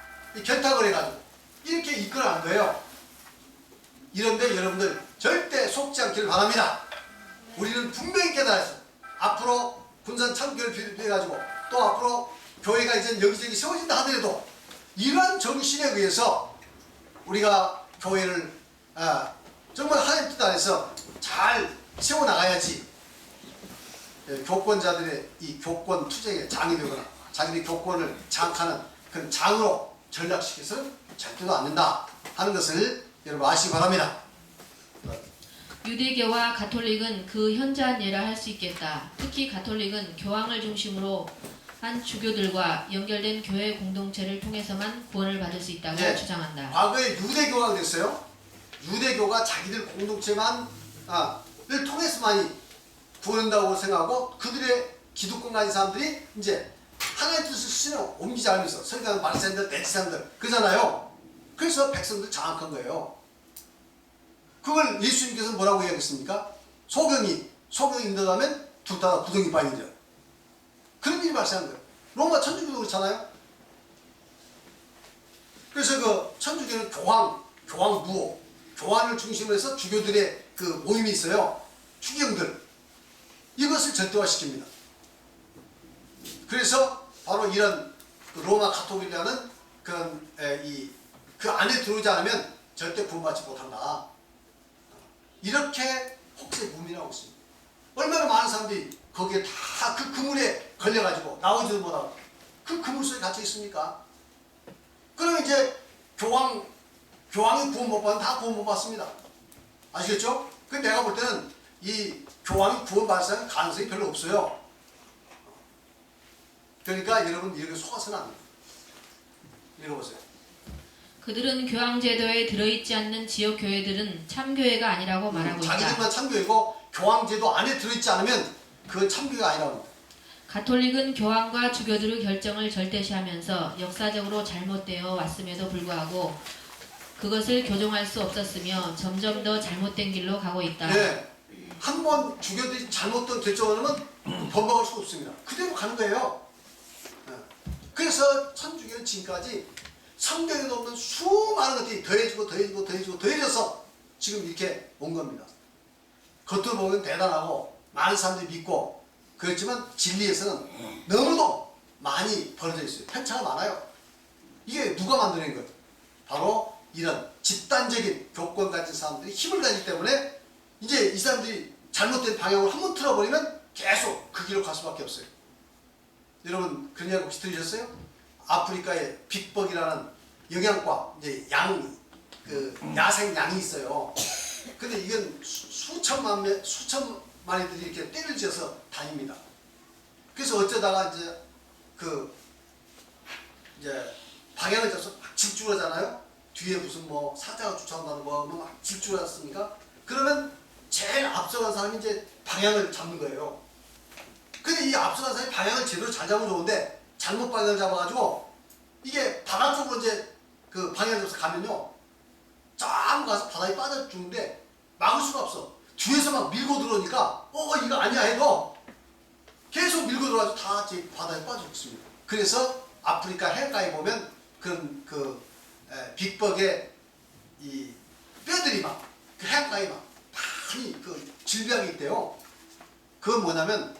결탁을 해가지고 이렇게 이끌어가는 거예요. 이런데 여러분들 절대 속지 않기를 바랍니다. 우리는 분명히 깨달았어요. 앞으로 군산 참교를 비롯해가지고 또 앞으로 교회가 이제 여기저기 세워진다 하더라도 이러한 정신에 의해서 우리가 교회를 정말 하나님 뜻 안에서 잘 세워나가야지 교권자들의 이 교권 투쟁에 장이 되거나 자기들의 교권을 장악하는 그런 장으로 전락시켜서는 절대로 안 된다 하는 것을 여러분 아시기 바랍니다. 유대교와 가톨릭은 그 현저한 예라 할 수 있겠다. 특히 가톨릭은 교황을 중심으로 한 주교들과 연결된 교회 공동체를 통해서만 구원을 받을 수 있다고 주장한다. 과거에 유대교가 그랬어요. 유대교가 자기들 공동체만 통해서만이 구원한다고 생각하고 그들의 기득권 가진 사람들이 이제 하나님의 뜻을 실현하고 옮기지 않으면서 서기관 바리새인들 대제사장들 그러잖아요. 그래서 백성들 장악한 거예요. 그걸 예수님께서 뭐라고 이야기했습니까? 소경이 인도하면 둘 다 구덩이 빠지죠. 그런 일이 발생한 거예요. 로마 천주교도 그렇잖아요. 그래서 그 천주교는 교황부호, 교황을 중심으로 해서 주교들의 그 모임이 있어요. 추경들. 이것을 절대화시킵니다. 그래서 바로 이런 그 로마 가톨릭이라는 그 안에 들어오지 않으면 절대 구원받지 못한다. 이렇게 혹세무민하고 있습니다. 얼마나 많은 사람들이 거기에 다 그 그물에 걸려가지고 나오지도 못하고 그 그물 속에 갇혀 있습니까? 그러면 이제 교황이 구원 못 받으면 다 구원 못 받습니다. 아시겠죠? 그 내가 볼 때는 이 교황이 구원 받을 가능성이 별로 없어요. 그러니까 여러분 이렇게 속아서는 안 돼요. 읽어보세요. 그들은 교황제도에 들어있지 않는 지역 교회들은 참교회가 아니라고 말하고 있다. 자기들만 참교회고 교황제도 안에 들어있지 않으면 그건 참교회가 아니라고 합니다. 가톨릭은 교황과 주교들의 결정을 절대시하면서 역사적으로 잘못되어 왔음에도 불구하고 그것을 교정할 수 없었으며 점점 더 잘못된 길로 가고 있다. 네. 한 번 주교들이 잘못된 결정을 하면 번복할 수 없습니다. 그대로 가는 거예요. 네. 그래서 천주교는 지금까지 성경에도 없는 수많은 것들이 더해져서 지금 이렇게 온 겁니다. 겉으로 보면 대단하고 많은 사람들이 믿고 그렇지만 진리에서는 너무도 많이 벌어져 있어요. 편차가 많아요. 이게 누가 만들어낸 거예요? 바로 이런 집단적인 교권 가진 사람들이 힘을 가지기 때문에 이제 이 사람들이 잘못된 방향으로 한번 틀어버리면 계속 그 길로 갈 수밖에 없어요. 여러분 그런 이야기 혹시 들으셨어요? 아프리카의 빅벅이라는 영양과 이제 야생 양이 있어요. 근데 이건 수천 마리들이 이렇게 떼를 지어서 다닙니다. 그래서 어쩌다가 이제 방향을 잡아서 막 질주하잖아요. 뒤에 무슨 뭐 사자가 쫓아온다는 막 질주하셨습니까? 그러면 제일 앞서간 사람이 이제 방향을 잡는 거예요. 근데 이 앞서간 사람이 방향을 제대로 잘 잡으면 좋은데 잘못 방향을 잡아가지고 이게 바다 쪽으로 이제 그 방향을 잡아서 가면요. 쫙 가서 바다에 빠져 죽는데 막을 수가 없어. 뒤에서 막 밀고 들어오니까 이거 아니야 해도 계속 밀고 들어와서 다 바다에 빠져 죽습니다. 그래서 아프리카 해안가에 보면 빅벅의 이 뼈들이 막 그 해안가에 막 많이 그 질병이 있대요. 그건 뭐냐면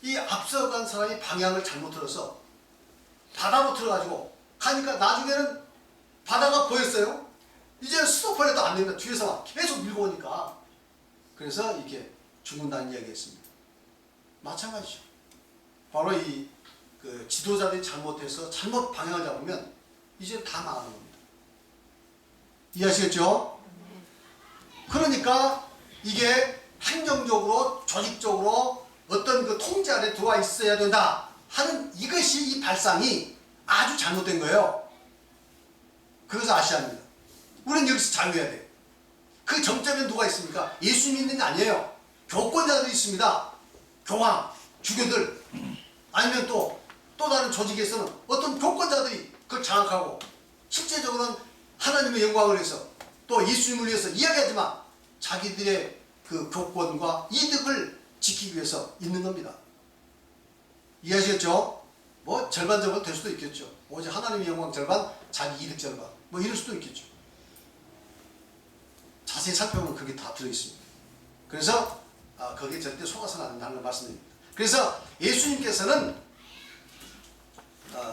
이 앞서간 사람이 방향을 잘못 들어서 바다로 들어가지고 가니까 나중에는 바다가 보였어요. 이제는 스톱을 해도 안 됩니다. 뒤에서 막 계속 밀고 오니까. 그래서 이렇게 죽는다는 이야기했습니다. 마찬가지죠. 바로 그 지도자들이 잘못해서 잘못 방향을 잡으면 이제 다 망하는 겁니다. 이해하시겠죠? 그러니까 이게 행정적으로 조직적으로 어떤 그 통제 아래 들어와 있어야 된다 하는 이것이 이 발상이 아주 잘못된 거예요. 그것을 아셔야 합니다. 우리는 여기서 자유해야 돼요. 그 정점에 누가 있습니까? 예수 믿는 게 아니에요. 교권자들이 있습니다. 교황, 주교들 아니면 또 다른 조직에서는 어떤 교권자들이 그걸 장악하고 실제적으로는 하나님의 영광을 위해서 또 예수님을 위해서 이야기하지만 자기들의 그 교권과 이득을 지키기 위해서 있는 겁니다. 이해하시겠죠? 뭐 절반 될 수도 있겠죠. 오직 하나님의 영광 절반, 자기 이득 절반 뭐 이럴 수도 있겠죠. 자세히 살펴보면 그게 다 들어있습니다. 그래서 거기에 절대 속아서는 안 된다는 걸 말씀드립니다. 그래서 예수님께서는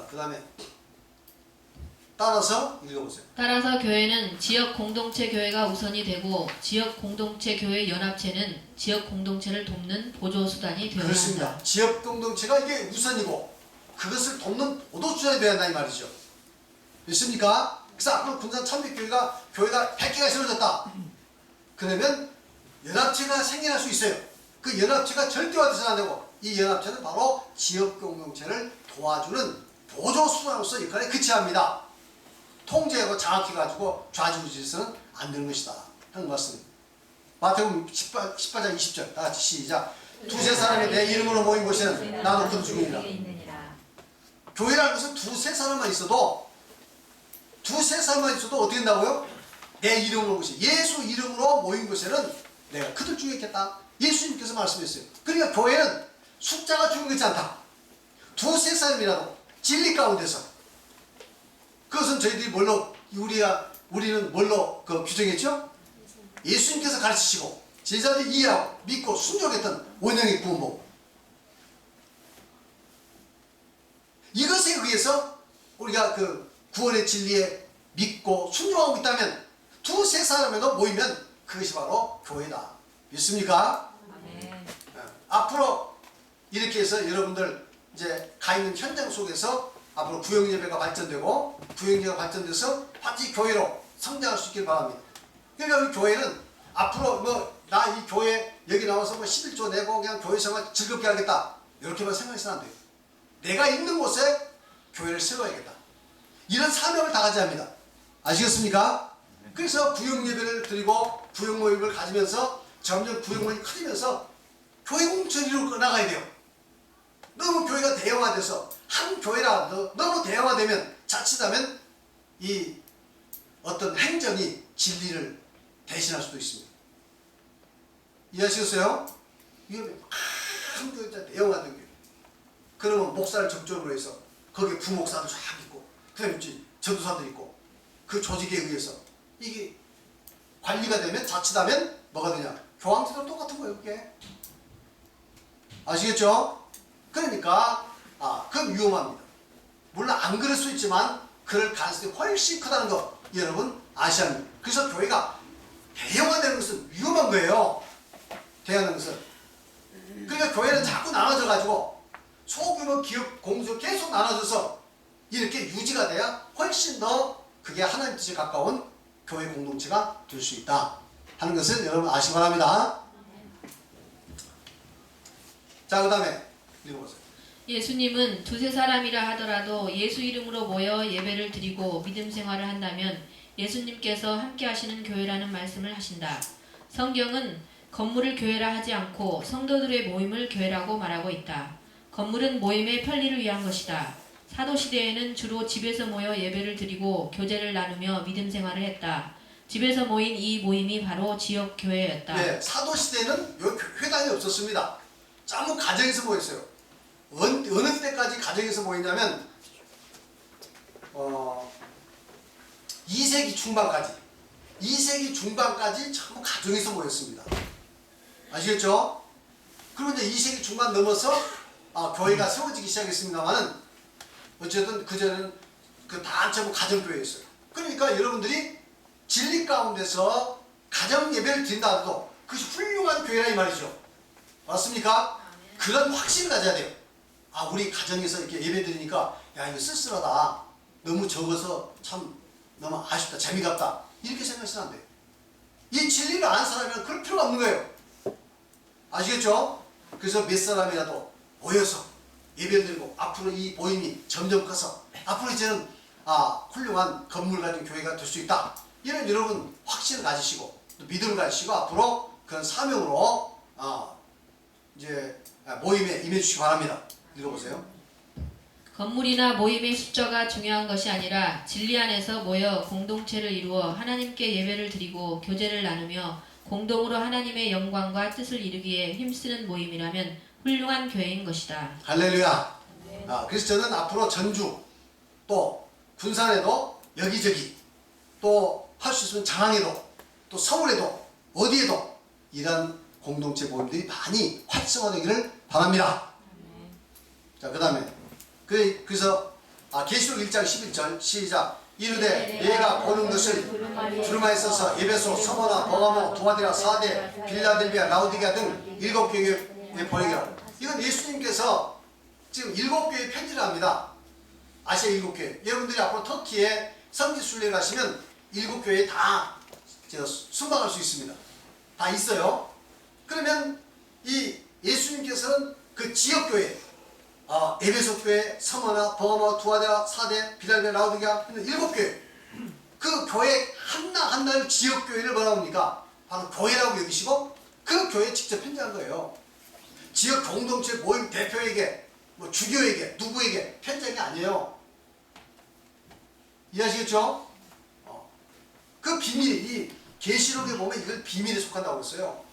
그 다음에 따라서 읽어보세요. 따라서 교회는 지역 공동체 교회가 우선이 되고 지역 공동체 교회 연합체는 지역 공동체를 돕는 보조 수단이 되어야 그렇습니다. 한다. 지역 공동체가 이게 우선이고 그것을 돕는 보조 수단이 되어야 한다 이 말이죠. 됐습니까? 그래서 앞으로 군산 참빛교회가 100개가 세워졌다. 그러면 연합체가 생겨날 수 있어요. 그 연합체가 절대화돼서는 안 되고 이 연합체는 바로 지역 공동체를 도와주는 보조 수단으로서 역할에 그쳐야 합니다. 통제하고 장악해가지고 좌지우지해서는 안 되는 것이다 하는 말씀입니다. 마태복음 18장 20절 다 같이 시작. 두세 사람이 내 이름으로 모인 곳에는 나도 그 중이니라. 교회라는 것은 두세 사람만 있어도 어떻게 된다고요? 내 이름으로 모인 곳이 예수 이름으로 모인 곳에는 내가 그들 중에 있겠다. 예수님께서 말씀했어요. 그러니까 교회는 숫자가 중요하지 않다. 두세 사람이라도 진리 가운데서 그것은 저희들이 우리는 뭘로 규정했죠? 예수님께서 가르치시고 제자들이 이해하고 믿고 순종했던 원형의 구원복. 이것에 의해서 우리가 그 구원의 진리에 믿고 순종하고 있다면 두세 사람에도 모이면 그것이 바로 교회다. 믿습니까? 아멘. 앞으로 이렇게 해서 여러분들 이제 가 있는 현장 속에서 앞으로 구역예배가 발전되고 구역예배가 발전돼서 반드시 교회로 성장할 수 있길 바랍니다. 그러니까 이 교회는 앞으로 나 이 교회 여기 나와서 11조 내고 그냥 교회 생활 즐겁게 하겠다 이렇게만 생각해서는 안 돼요. 내가 있는 곳에 교회를 세워야겠다. 이런 사명을 다 가져야 합니다. 아시겠습니까? 그래서 구역예배를 드리고 구역 모임을 가지면서 점점 구역 모임이 커지면서 교회 공천을 이루어 나가야 돼요. 너무 교회가 대형화돼서 한 교회라 너무 대형화되면 자칫하면 이 어떤 행정이 진리를 대신할 수도 있습니다. 이해하시겠어요? 위험해. 한 교회가 대형화된 교회. 그러면 목사를 적절으로 해서 거기에 부목사도 쫙 있고 그 다음에 전도사도 있고 그 조직에 의해서 이게 관리가 되면 자칫하면 뭐가 되냐? 교황제도 똑같은 거예요. 그게. 아시겠죠? 그러니까 그건 위험합니다. 물론 안 그럴 수 있지만 그럴 가능성이 훨씬 크다는 거 여러분 아셔야 합니다. 그래서 교회가 대형화되는 것은 위험한 거예요. 대형화되는 것은. 그러니까 교회는 자꾸 나눠져 가지고 소규모 기업 공수 계속 나눠져서 이렇게 유지가 돼야 훨씬 더 그게 하나님 뜻에 가까운 교회 공동체가 될 수 있다 하는 것을 여러분 아시기 바랍니다. 자, 그 다음에 읽어보세요. 예수님은 두세 사람이라 하더라도 예수 이름으로 모여 예배를 드리고 믿음 생활을 한다면 예수님께서 함께 하시는 교회라는 말씀을 하신다. 성경은 건물을 교회라 하지 않고 성도들의 모임을 교회라고 말하고 있다. 건물은 모임의 편리를 위한 것이다. 사도시대에는 주로 집에서 모여 예배를 드리고 교제를 나누며 믿음 생활을 했다. 집에서 모인 이 모임이 바로 지역교회였다. 네, 사도시대는 회당이 없었습니다. 전부 가정에서 모였어요. 어느 때까지 가정에서 모였냐면 2세기 중반까지 전부 가정에서 모였습니다. 아시겠죠? 그리고 이제 2세기 중반 넘어서 교회가 세워지기 시작했습니다만은 어쨌든 그전에는 다 전부 가정교회였어요. 그러니까 여러분들이 진리 가운데서 가정 예배를 드린다 하더라도 그것이 훌륭한 교회라 이 말이죠. 맞습니까? 그런 확신을 가져야 돼요. 우리 가정에서 이렇게 예배 드리니까 야 이거 쓸쓸하다. 너무 적어서 참 너무 아쉽다. 재미가 없다. 이렇게 생각해서는 안 돼요. 이 진리를 아는 사람이면 그럴 필요가 없는 거예요. 아시겠죠? 그래서 몇 사람이라도 모여서 예배를 드리고 앞으로 이 모임이 점점 커서 앞으로 이제는 훌륭한 건물 가진 교회가 될 수 있다. 이런 여러분 확신을 가지시고 또 믿음을 가지시고 앞으로 그런 사명으로 이제 모임에 임해 주시기 바랍니다. 읽어보세요. 건물이나 모임의 숫자가 중요한 것이 아니라 진리 안에서 모여 공동체를 이루어 하나님께 예배를 드리고 교제를 나누며 공동으로 하나님의 영광과 뜻을 이루기에 힘쓰는 모임이라면 훌륭한 교회인 것이다. 할렐루야. 그래서 저는 앞으로 전주 또 군산에도 여기저기 또 할 수 있으면 장항에도 또 서울에도 어디에도 이런 공동체 모임들이 많이 활성화되기를 바랍니다. 자, 그 다음에 그래서 계시록 1장 11절 시작. 이르되 내가 보는 것을 두루마에 써서 에베소, 서머나, 버가모, 두아디라, 사데, 빌라델비아, 라우디게아 등 7교회에 보내기라. 이건 예수님께서 지금 7교회 편지를 합니다. 아시아 7교회. 여러분들이 앞으로 터키에 성지 순례 가시면 7교회에 다 순방할 수 있습니다. 다 있어요. 그러면 이 예수님께서는 그 지역교회 에베소 교회, 서머나, 버가모, 두아디라, 사데, 빌라델비아, 라우디게아 7교회 그 교회 하나하나를 지역교회를 뭐라고 합니까? 바로 교회라고 여기시고 그 교회에 직접 편지한 거예요. 지역 공동체 모임 대표에게 뭐 주교에게 누구에게 편지한 게 아니에요. 이해하시겠죠? 그 비밀, 이 계시록에 보면 이걸 비밀에 속한다고 했어요.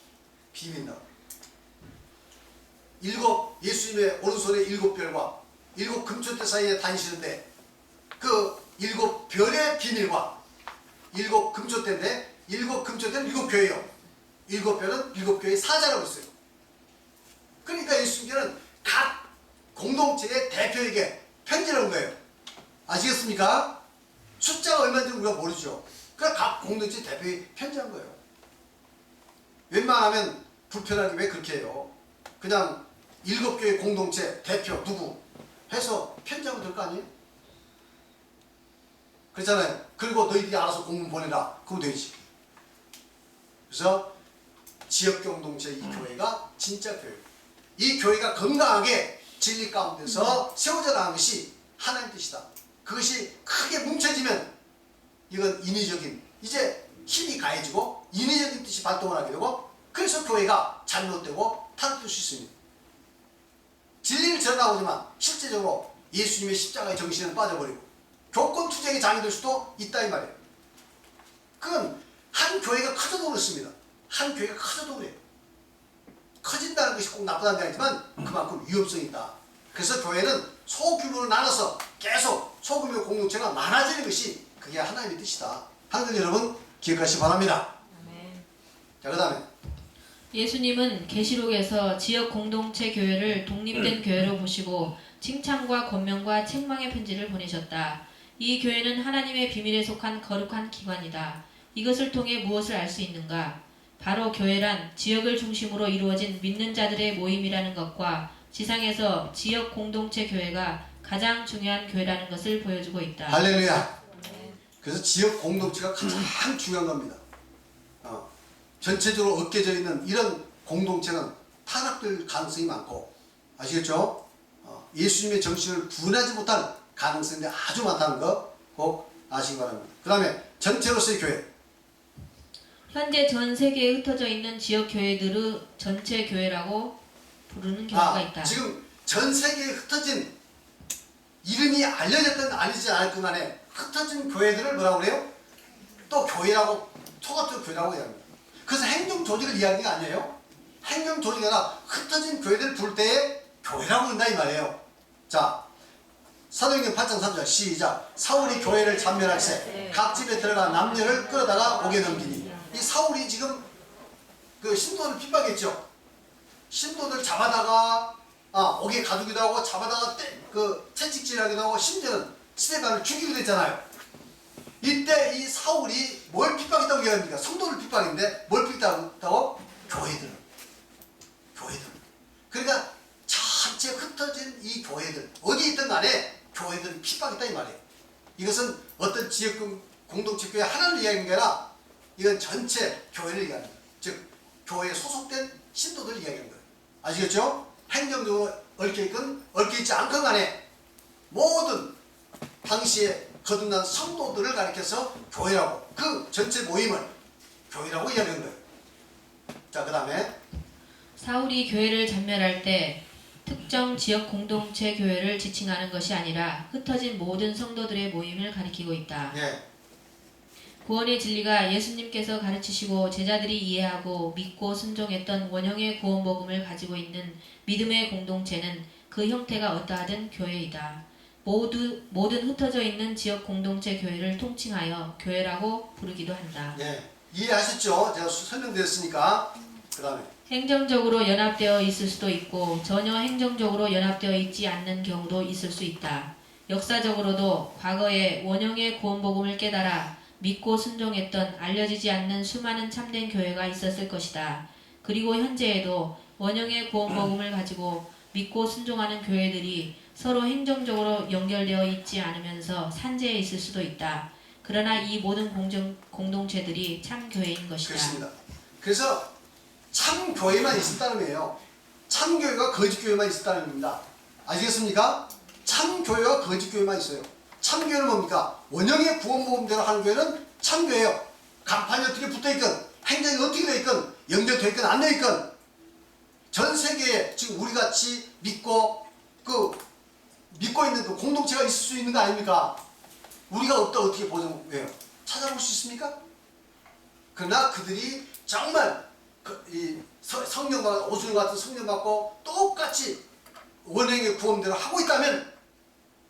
비밀이다. 예수님의 오른손에 7별과 7 금초대 사이에 다니시는데 그 7별의 비밀과 7 금초대인데 7 금초대는 7교회예요. 7별은 7교회의 사자라고 했어요. 그러니까 예수님께는 각 공동체의 대표에게 편지를 한 거예요. 아시겠습니까? 숫자가 얼마인지 우리가 모르죠. 그러니까 각 공동체 대표에 편지한 거예요. 웬만하면 불편하게 왜 그렇게 해요? 그냥 7교회 공동체 대표 누구 해서 편지하면 될 거 아니에요? 그렇잖아요. 그리고 너희들이 알아서 공문 보내라. 그럼 되지. 그래서 지역 공동체 이 교회가 진짜 교회예요. 이 교회가 건강하게 진리 가운데서 세워져 나가는 것이 하나님 뜻이다. 그것이 크게 뭉쳐지면 이건 인위적인 이제 힘이 가해지고 인위적인 뜻이 발동을 하게 되고 그래서 교회가 잘못되고 타락될 수 있습니다. 진리를 전하고지만 실제적으로 예수님의 십자가의 정신은 빠져버리고 교권 투쟁의 장이 될 수도 있다 이 말이에요. 그건 한 교회가 커져도 그렇습니다. 한 교회가 커져도 그래요. 커진다는 것이 꼭 나쁘다는 게 아니지만 그만큼 위험성이 있다. 그래서 교회는 소규모로 나눠서 계속 소규모 공동체가 많아지는 것이 그게 하나님의 뜻이다. 하는 걸 여러분 기억하시기 바랍니다. 아멘. 자, 그 다음에 예수님은 계시록에서 지역 공동체 교회를 독립된 교회로 보시고 칭찬과 권면과 책망의 편지를 보내셨다. 이 교회는 하나님의 비밀에 속한 거룩한 기관이다. 이것을 통해 무엇을 알 수 있는가? 바로 교회란 지역을 중심으로 이루어진 믿는 자들의 모임이라는 것과 지상에서 지역 공동체 교회가 가장 중요한 교회라는 것을 보여주고 있다. 할렐루야. 그래서 지역 공동체가 가장 중요한 겁니다. 전체적으로 얽혀져 있는 이런 공동체는 타락될 가능성이 많고 아시겠죠? 예수님의 정신을 구원하지 못할 가능성이 아주 많다는 거 꼭 아시기 바랍니다. 그 다음에 전체로서의 교회. 현재 전 세계에 흩어져 있는 지역 교회들의 전체 교회라고 부르는 경우가 있다. 지금 전 세계에 흩어진 이름이 알려졌든 알려지지 않았든 간에 흩어진 교회들을 뭐라고 그래요? 또 교회라고 토가토 교회라고 얘기합니다. 그래서 행정 조직을 이야기하는 게 아니에요. 행정 조직이 아니라 흩어진 교회들을 부를 때에 교회라고 한다 이 말이에요. 자, 사도행전 8장 3절 시작. 사울이 교회를 참멸할세 각 집에 들어가 남녀를 끌어다가 옥에 넘기니. 이 사울이 지금 그 신도를 핍박했죠. 신도들 잡아다가 옥에 가두기도 하고 잡아다가 채찍질하기도 하고 심지어는 스데반을 죽이기도 했잖아요. 이때 이 사울이 뭘 핍박했다고 얘기합니까? 성도를 핍박했는데 뭘 핍박했다고? 교회들. 그러니까 전체 흩어진 이 교회들 어디 있든 간에 교회들을 핍박했다 이 말이에요. 이것은 어떤 지역 공동체 교회 하나를 이야기하는 게 아니라 이건 전체 교회를 이야기합니다. 즉 교회에 소속된 신도들을 이야기하는 거예요. 아시겠죠? 행정적으로 얽혀있건 얽혀있지 않건 간에 모든 당시에 거듭난 성도들을 가리켜서 교회라고 그 전체 모임을 교회라고 이야기하는 거예요. 자, 그 다음에 사울이 교회를 전멸할 때 특정 지역 공동체 교회를 지칭하는 것이 아니라 흩어진 모든 성도들의 모임을 가리키고 있다. 예. 구원의 진리가 예수님께서 가르치시고 제자들이 이해하고 믿고 순종했던 원형의 구원 복음을 가지고 있는 믿음의 공동체는 그 형태가 어떠하든 교회이다. 모든 흩어져 있는 지역 공동체 교회를 통칭하여 교회라고 부르기도 한다. 예. 이해하셨죠? 제가 설명드렸으니까. 그 다음에 행정적으로 연합되어 있을 수도 있고 전혀 행정적으로 연합되어 있지 않는 경우도 있을 수 있다. 역사적으로도 과거에 원형의 구원 복음을 깨달아 믿고 순종했던 알려지지 않는 수많은 참된 교회가 있었을 것이다. 그리고 현재에도 원형의 구원 복음을 가지고 믿고 순종하는 교회들이 서로 행정적으로 연결되어 있지 않으면서 산재해 있을 수도 있다. 그러나 이 모든 공동체들이 참 교회인 것이다. 그렇습니다. 그래서 참 교회만 있었다는 거예요. 참 교회가 거짓 교회만 있었다는 겁니다. 아시겠습니까? 참 교회와 거짓 교회만 있어요. 참 교회는 뭡니까? 원형의 구원 복음대로 하는 교회는 참 교회예요. 간판이 어떻게 붙어있건 행정이 어떻게 되어 있건 연결되어 있건 안 되어 있건 전 세계에 지금 우리 같이 믿고 있는 그 공동체가 있을 수 있는 거 아닙니까? 우리가 없다 어떻게 보정해요? 찾아볼 수 있습니까? 그러나 그들이 정말 성령 받고 오순 같은 성령 받고 똑같이 원행의 구원대로 하고 있다면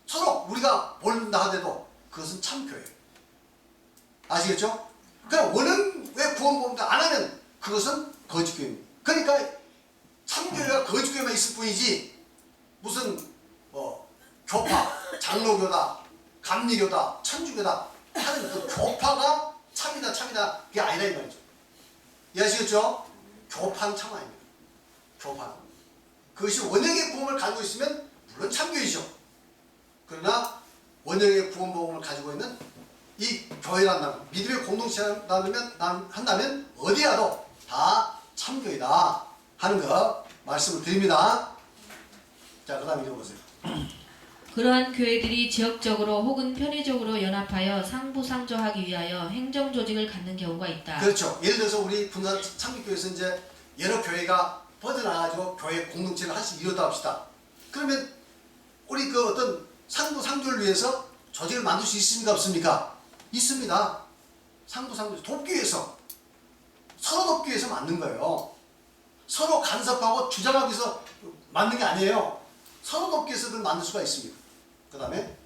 서로 우리가 모른다 하더라도 그것은 참교회예요. 아시겠죠? 그럼 원행의 구원보험대 안 하면 그것은 거짓교회입니다. 그러니까 참교회가 거짓교회만 있을 뿐이지 무슨 교파, 장로교다, 감리교다, 천주교다 하는 그 교파가 참이다 그게 아니다 이 말이죠. 이해하시겠죠? 교파는 참 아닙니다. 교파는 그것이 원형의 구원을 가지고 있으면 물론 참교회죠. 그러나 원형의 구원복음을 가지고 있는 이 교회란다면 믿음의 공동체한다면 어디라도 다 참교회다 하는 거 말씀을 드립니다. 자, 그 다음 읽어보세요. 그러한 교회들이 지역적으로 혹은 편의적으로 연합하여 상부상조하기 위하여 행정조직을 갖는 경우가 있다. 그렇죠. 예를 들어서 우리 분산 창립교회에서 이제 여러 교회가 뻗어나가지고 교회 공동체를 하나씩 이뤘다 합시다. 그러면 우리 그 어떤 상부상조를 위해서 조직을 만들 수 있습니까? 없습니까? 있습니다. 상부상조 돕기 위해서 서로 돕기 위해서 만든 거예요. 서로 간섭하고 주장하기 위해서 만든 게 아니에요. 서로 돕기 위해서 그걸 만들 수가 있습니다. 그 다음에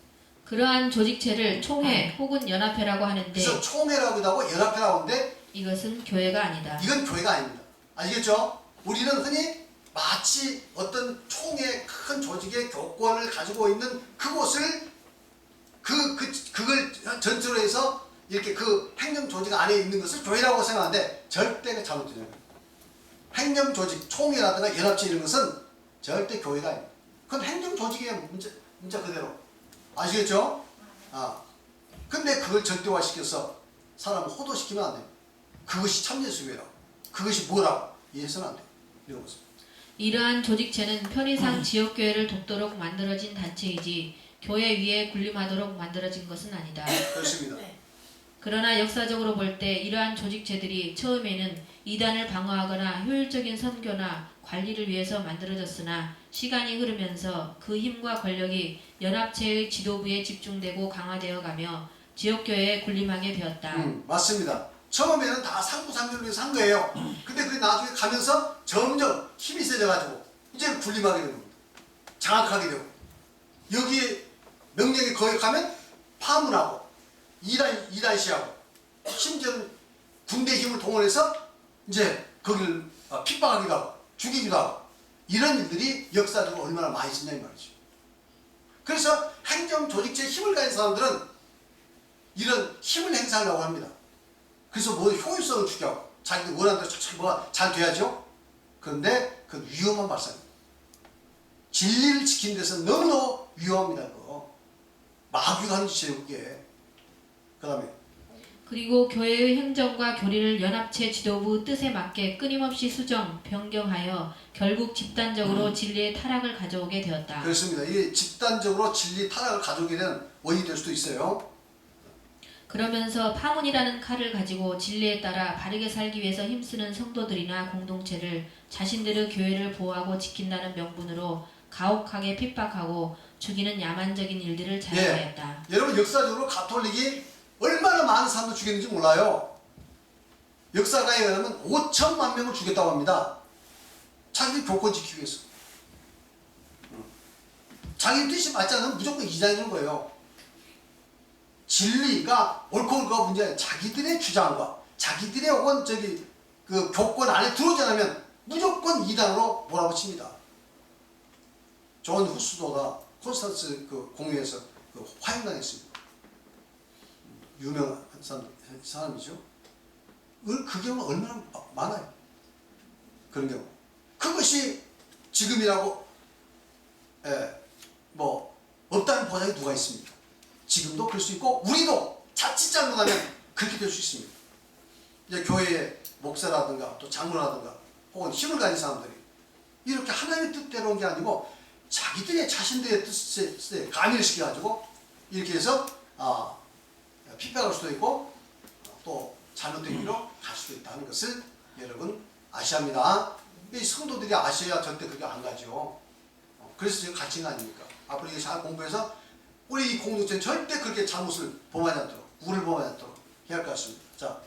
그러한 조직체를 총회 혹은 연합회라고 하는데 그래서 총회라고도 하고 연합회라고 하는데 이것은 교회가 아니다. 이건 교회가 아닙니다. 아시겠죠? 우리는 흔히 마치 어떤 총회 큰 조직의 교권을 가지고 있는 그곳을 그걸 전체로 해서 이렇게 그 행정 조직 안에 있는 것을 교회라고 생각하는데 절대 잘못되는 거예요. 행정 조직, 총회라든가 연합체 이런 것은 절대 교회가 아닙니다. 그건 행정 조직의 문자 그대로. 아시겠죠? 근데 그걸 절대화시켜서 사람을 호도시키면 안 돼요. 그것이 참예수교회라고. 그것이 뭐라고 이해해서는 안 돼요. 읽어보세요. 이러한 조직체는 편의상 지역교회를 돕도록 만들어진 단체이지 교회 위에 군림하도록 만들어진 것은 아니다. 그렇습니다. 그러나 역사적으로 볼 때 이러한 조직체들이 처음에는 이단을 방어하거나 효율적인 선교나 관리를 위해서 만들어졌으나 시간이 흐르면서 그 힘과 권력이 연합체의 지도부에 집중되고 강화되어 가며 지역교회에 군림하게 되었다. 맞습니다. 처음에는 다 상부상조를 위해서 한 거예요. 근데 그게 나중에 가면서 점점 힘이 세져가지고 이제 군림하게 되는 겁니다. 장악하게 되고 여기에 명령이 거역하면 파문하고 이단시하고 심지어는 군대 힘을 동원해서 이제 거기를 핍박하기도 하고 죽이기도 하고 이런 일들이 역사적으로 얼마나 많이 있었냐 이 말이죠. 그래서 행정조직체에 힘을 가진 사람들은 이런 힘을 행사하려고 합니다. 그래서 뭐 효율성을 추구하고 자기들 원하는 대로 뭐가 잘 돼야죠. 그런데 그 위험한 발상입니다. 진리를 지키는 데서 너무도 위험합니다. 그거. 마귀가 하는 짓이에요. 그게. 그 다음에 그리고 교회의 행정과 교리를 연합체 지도부 뜻에 맞게 끊임없이 수정, 변경하여 결국 집단적으로 진리의 타락을 가져오게 되었다. 그렇습니다. 이게 집단적으로 진리 타락을 가져오게 되는 원인이 될 수도 있어요. 그러면서 파문이라는 칼을 가지고 진리에 따라 바르게 살기 위해서 힘쓰는 성도들이나 공동체를 자신들의 교회를 보호하고 지킨다는 명분으로 가혹하게 핍박하고 죽이는 야만적인 일들을 자행하였다. 여러분 역사적으로 가톨릭이 얼마나 많은 사람들 죽였는지 몰라요. 역사가에 의하면 5천만 명을 죽였다고 합니다. 자기들 교권 지키기 위해서. 자기 뜻이 맞지 않으면 무조건 이단해주는 거예요. 진리가 옳고 그르가 문제가 아니라 자기들의 주장과 자기들의 혹은 그 교권 안에 들어오지 않으면 무조건 이단으로 몰아붙입니다. 존 후스도가 콘스탄스 그 공유에서 그 화형당했습니다. 유명한 사람이죠. 그 경우가 얼마나 많아요. 그런 경우. 그것이 지금이라고 뭐 없다는 보장이 누가 있습니까? 지금도 그럴 수 있고 우리도 자칫 잘못하면 그렇게 될 수 있습니다. 이제 교회의 목사라든가 또 장로라든가 혹은 힘을 가진 사람들이 이렇게 하나님의 뜻대로 온 게 아니고 자기들의 자신들의 뜻에 가미를 시켜가지고 이렇게 해서 핍박할 수도 있고 또 잘못된 길로 갈 수도 수도 있다는 것을 여러분 아셔야 합니다. 이 성도들이 아셔야 절대 그게 안 가죠. 그래서 지금 가칭 아닙니까? 앞으로 이게 잘 공부해서 우리 이 공동체는 절대 그렇게 잘못을 범하지 않도록, 우를 범하지 않도록 해야 할 것 같습니다. 자,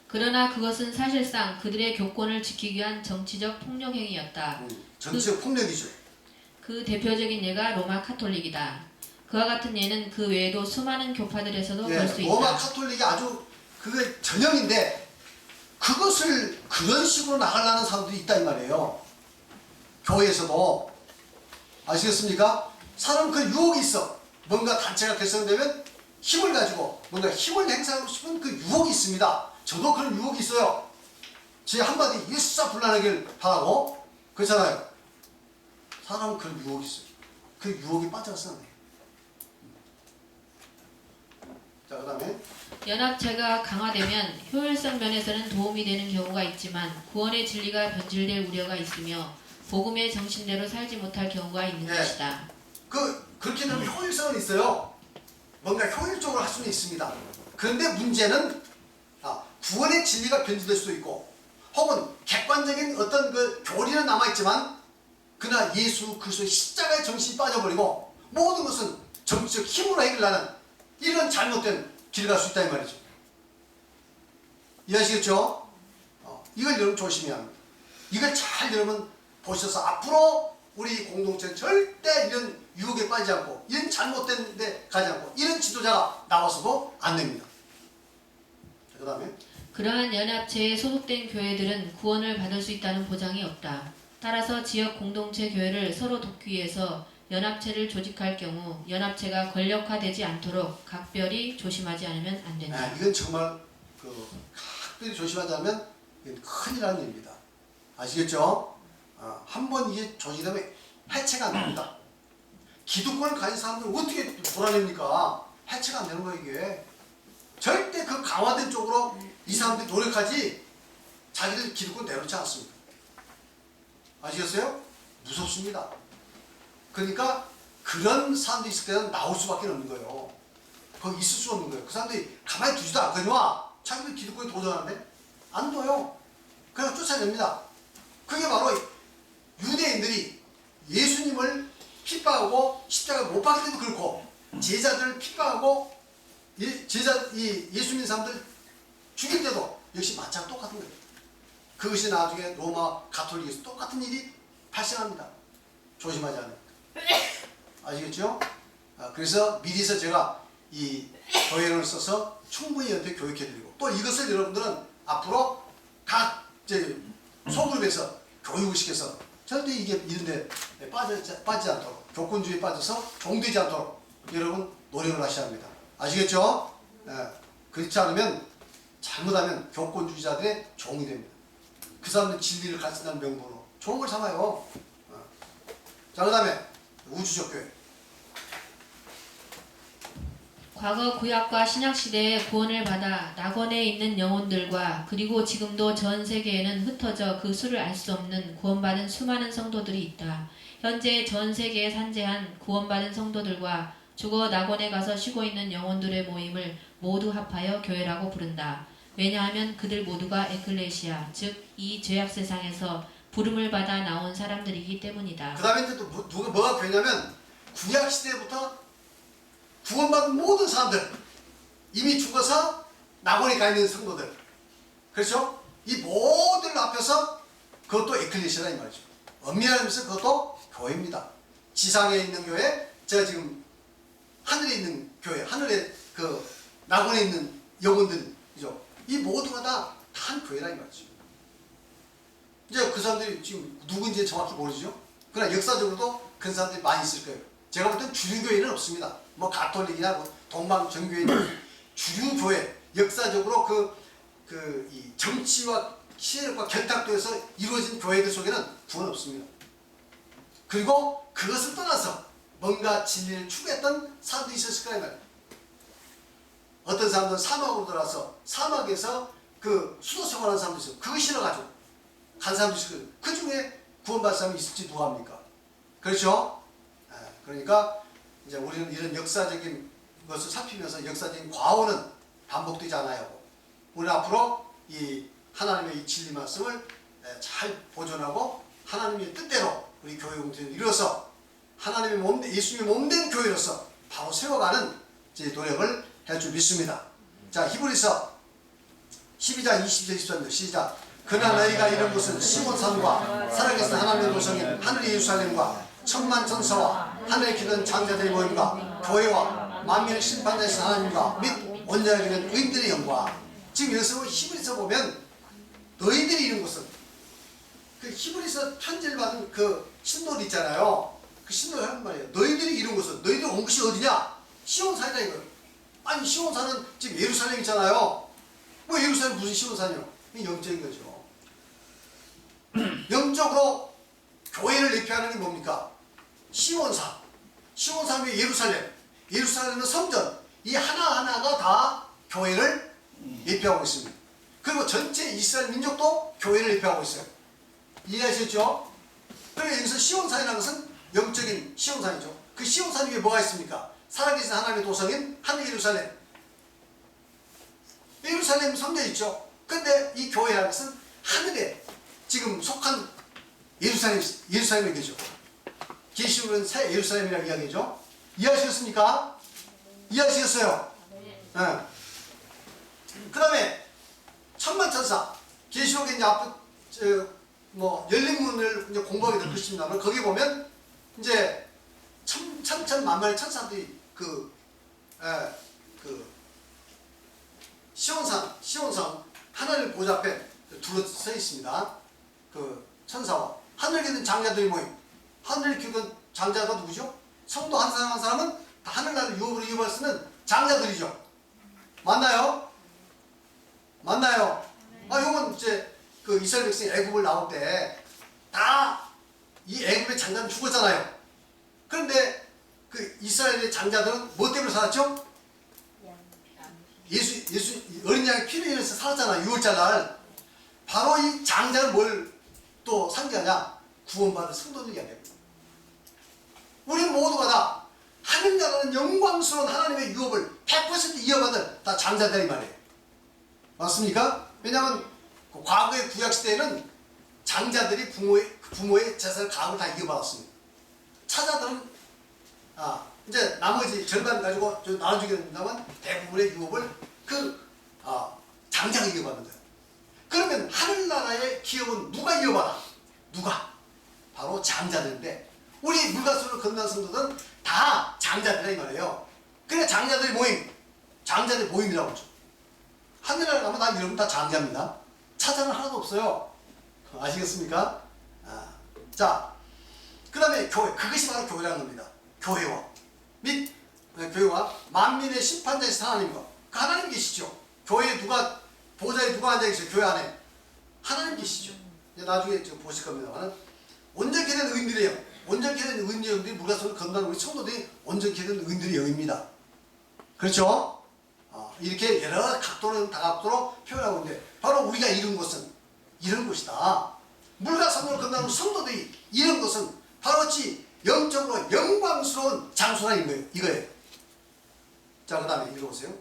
그러나 그것은 사실상 그들의 교권을 지키기 위한 정치적 폭력 행위였다. 정치적 폭력이죠. 그 대표적인 예가 로마 카톨릭이다. 그와 같은 예는 그 외에도 수많은 교파들에서도 볼 수 있다. 로마 카톨릭이 아주 그게 전형인데 그것을 그런 식으로 나가려는 사람들이 있다 이 말이에요. 교회에서도. 아시겠습니까? 사람 그 유혹이 있어. 뭔가 단체가 결성되면 힘을 가지고 뭔가 힘을 행사하고 싶은 그 유혹이 있습니다. 저도 그런 유혹이 있어요. 제 한마디 일사불란하길 바라고. 그렇잖아요. 사람은 그런 유혹이 있어요. 그 유혹에 빠져서 안 돼요. 자, 그 다음에 연합체가 강화되면 효율성 면에서는 도움이 되는 경우가 있지만 구원의 진리가 변질될 우려가 있으며 복음의 정신대로 살지 못할 경우가 있는 것이다. 그렇게 되면 효율성은 있어요. 뭔가 효율적으로 할 수는 있습니다. 그런데 문제는 구원의 진리가 변질될 수도 있고 혹은 객관적인 어떤 그 교리는 남아있지만 그러나 예수 그리스도의 십자가의 정신이 빠져버리고 모든 것은 정치적 힘으로 해결하는 이런 잘못된 길을 갈 수 있다 이 말이죠. 이해하시겠죠? 이걸 여러분 조심해야 합니다. 이걸 잘 여러분 보셔서 앞으로 우리 공동체는 절대 이런 유혹에 빠지지 않고 이런 잘못된 데 가지 않고 이런 지도자가 나와서도 안 됩니다. 그 다음에 그러한 연합체에 소속된 교회들은 구원을 받을 수 있다는 보장이 없다. 따라서 지역 공동체 교회를 서로 돕기 위해서 연합체를 조직할 경우 연합체가 권력화되지 않도록 각별히 조심하지 않으면 안 된다. 이건 정말 각별히 조심하지 않으면 큰일 나는 일입니다. 아시겠죠? 한번 이게 조직되면 해체가 안 됩니다. 기득권을 가진 사람들은 어떻게 돌아냅니까? 해체가 안 되는 거예요 이게. 절대 그 강화된 쪽으로 이 사람들이 노력하지 자기들 기득권 내놓지 않습니다. 아시겠어요? 무섭습니다. 그러니까 그런 사람들이 있을 때는 나올 수밖에 없는 거예요. 거기 있을 수 없는 거예요. 그 사람들이 가만히 두지도 않거니와 자기들 기득권에 도전하는데 안 둬요. 그냥 쫓아냅니다. 그게 바로 유대인들이 예수님을 핍박하고 십자가 못 박을 때도 그렇고 제자들을 핍박하고 예수 믿는 사람들 죽일 때도 역시 마찬가지 똑같은 거예요. 그것이 나중에 로마 가톨릭에서 똑같은 일이 발생합니다. 조심하지 않으면. 아시겠죠? 그래서 미리서 제가 이 교회를 써서 충분히 여러분들 교육해드리고 또 이것을 여러분들은 앞으로 각 소그룹에서 교육을 시켜서 절대 이게 이런데 빠지지 않도록 교권주의에 빠져서 종되지 않도록 여러분 노력을 하셔야 합니다. 아시겠죠? 그렇지 않으면 잘못하면 교권주의자들의 종이 됩니다. 그 사람들 진리를 가르친다는 명분으로 좋은 걸 삼아요. 자, 그 다음에 우주적 교회. 과거 구약과 신약 시대에 구원을 받아 낙원에 있는 영혼들과 그리고 지금도 전 세계에는 흩어져 그 수를 알 수 없는 구원받은 수많은 성도들이 있다. 현재 전 세계에 산재한 구원받은 성도들과 죽어 낙원에 가서 쉬고 있는 영혼들의 모임을 모두 합하여 교회라고 부른다. 왜냐하면 그들 모두가 에클레시아, 즉 이 죄악 세상에서 부름을 받아 나온 사람들이기 때문이다. 그 다음에 또 뭐가 교회냐면 구약 시대부터 구원받은 모든 사람들, 이미 죽어서 낙원에 가 있는 성도들, 그렇죠? 이 모든 앞에서 그것도 에클레시아라 이 말이죠. 엄밀히 하면서 그것도 교회입니다. 지상에 있는 교회, 제가 지금 하늘에 있는 교회, 하늘에 그 낙원에 있는 영혼들이죠. 이 모두가 다 한 교회라 이 말이죠. 이제 그 사람들이 지금 누군지 정확히 모르죠. 그러나 역사적으로도 그런 사람들이 많이 있을 거예요. 제가 볼 땐 주류교회는 없습니다. 뭐 가톨릭이나 뭐 동방정교회는 주류교회, 역사적으로 이 정치와 시대력과 결탁돼서 이루어진 교회들 속에는 구원 없습니다. 그리고 그것을 떠나서 뭔가 진리를 추구했던 사람들이 있었을 거란 말이에요. 어떤 사람들은 사막으로 들어와서 사막에서 그 수도 생활하는 사람도 있어요. 그거 싫어가지고 간 사람도 있을 거예요. 그 중에 구원받은 사람이 있을지 누가 합니까? 그렇죠? 그러니까 이제 우리는 이런 역사적인 것을 살피면서 역사적인 과오는 반복되지 않아야 하고 우리는 앞으로 이 하나님의 이 진리 말씀을 잘 보존하고 하나님의 뜻대로 우리 교회 공동체를 이루어서 하나님의 몸, 예수님의 몸된 교회로서 바로 세워가는 이제 노력을 할 줄 믿습니다. 자, 히브리서 12장 20절 23절 시작. 그러나 너희가 이런 것은 시몬산과 살아계신 하나님의 도성인 하늘의 예루살렘과 천만 천사와 하늘에 기는 장자들의 모임과 교회와 만민의 심판자이신 하나님과 및 온전하게 된 의인들의 영광. 지금 여기서 히브리서 보면 너희들이 이룬 것은 그 히브리서 편지를 받은 그 신도들 있잖아요. 그 신도를 하는 말이에요. 너희들이 이룬 것은 너희들 온 것이 어디냐? 시온산이다 이거예요. 아니 시온산은 지금 예루살렘 있잖아요. 뭐 예루살렘 무슨 시온산이요? 영적인 거죠. 영적으로 교회를 대표하는 게 뭡니까? 시온산. 시온산이 예루살렘. 예루살렘은 성전. 이 하나하나가 다 교회를 대표하고 있습니다. 그리고 전체 이스라엘 민족도 교회를 대표하고 있어요. 이해하셨죠? 그리고 여기서 시온산이라는 것은 영적인 시온산이죠. 그 시온산 위에 뭐가 있습니까? 살아계신 하나님의 도성인 하늘 예루살렘. 예루살렘 성전 있죠. 근데 이 교회라는 것은 하늘에 지금 속한 예루살렘이 되죠. 계시록은 새 예루살렘이라고 이야기죠. 이해하셨습니까? 이해하시겠어요? 네. 그 다음에 천만천사. 계시록에 이제 앞에 열린 문을 이제 공부하게 될 것입니다만 거기 보면 이제 천만만의 천사들이 시온산 하늘 보좌 앞에 둘러서 있습니다. 그 천사와 하늘에 있는 장자들이 모임. 하늘에 기는 장자가 누구죠? 성도 한 사람 한 사람은 다 하늘나라를 유업으로 이어받을 수 있는 장자들이죠. 맞나요? 맞나요? 요건 이제 그 이스라엘 백성이 애굽을 나올 때 다 이 애굽의 장자는 죽었잖아요. 그런데 그 이스라엘의 장자들은 뭐 때문에 살았죠? 예수 어린 양의 피를 흘려서 살았잖아. 6월절 바로 이 장자는 뭘 또 상징하냐? 구원받은 성도들 이야기합니다. 우리 모두가 다 하늘나라는 영광스러운 하나님의 유업을 100% 이어받은 다 장자들이 말이에요. 맞습니까? 왜냐하면 과거의 구약시대에는 장자들이 부모의 재산을 가업을 다 이어받았습니다. 차자들은 이제 나머지 절반 가지고 나눠주게 된다면 대부분의 유업을 장자가 이어받는 거예요. 그러면 하늘나라의 기업은 누가 이어받아? 누가? 바로 장자들인데 우리 물가스로 건너는 성도들은 다 장자들이라 이 말이에요. 그래 장자들의 모임, 장자들의 모임이라고 하죠. 하늘나라 가면 다 여러분 다 장자입니다. 차자는 하나도 없어요. 아시겠습니까? 자, 그 다음에 교회, 그것이 바로 교회라는 겁니다. 교회와 교회와 만민의 심판자이신 하나님과 그 하나님 계시죠. 교회에 보좌에 누가 앉아 계세요? 교회 안에 하나님 계시죠. 이제 나중에 보실 겁니다만 온전케 된 의인들의 영, 온전케 된 의인의 영들이 물가속을 건너는 우리 성도들이 온전케 된 의인들의 영입니다. 그렇죠? 이렇게 여러 각도로 다각도로 표현하고 있는데 바로 우리가 이룬 것은 이런 것이다. 물과 산으로 건너는 성도들이 이런 것은 바로 영적으로 영광스러운 장소라는 거예요. 이거예요. 자, 그 다음에 읽어보세요.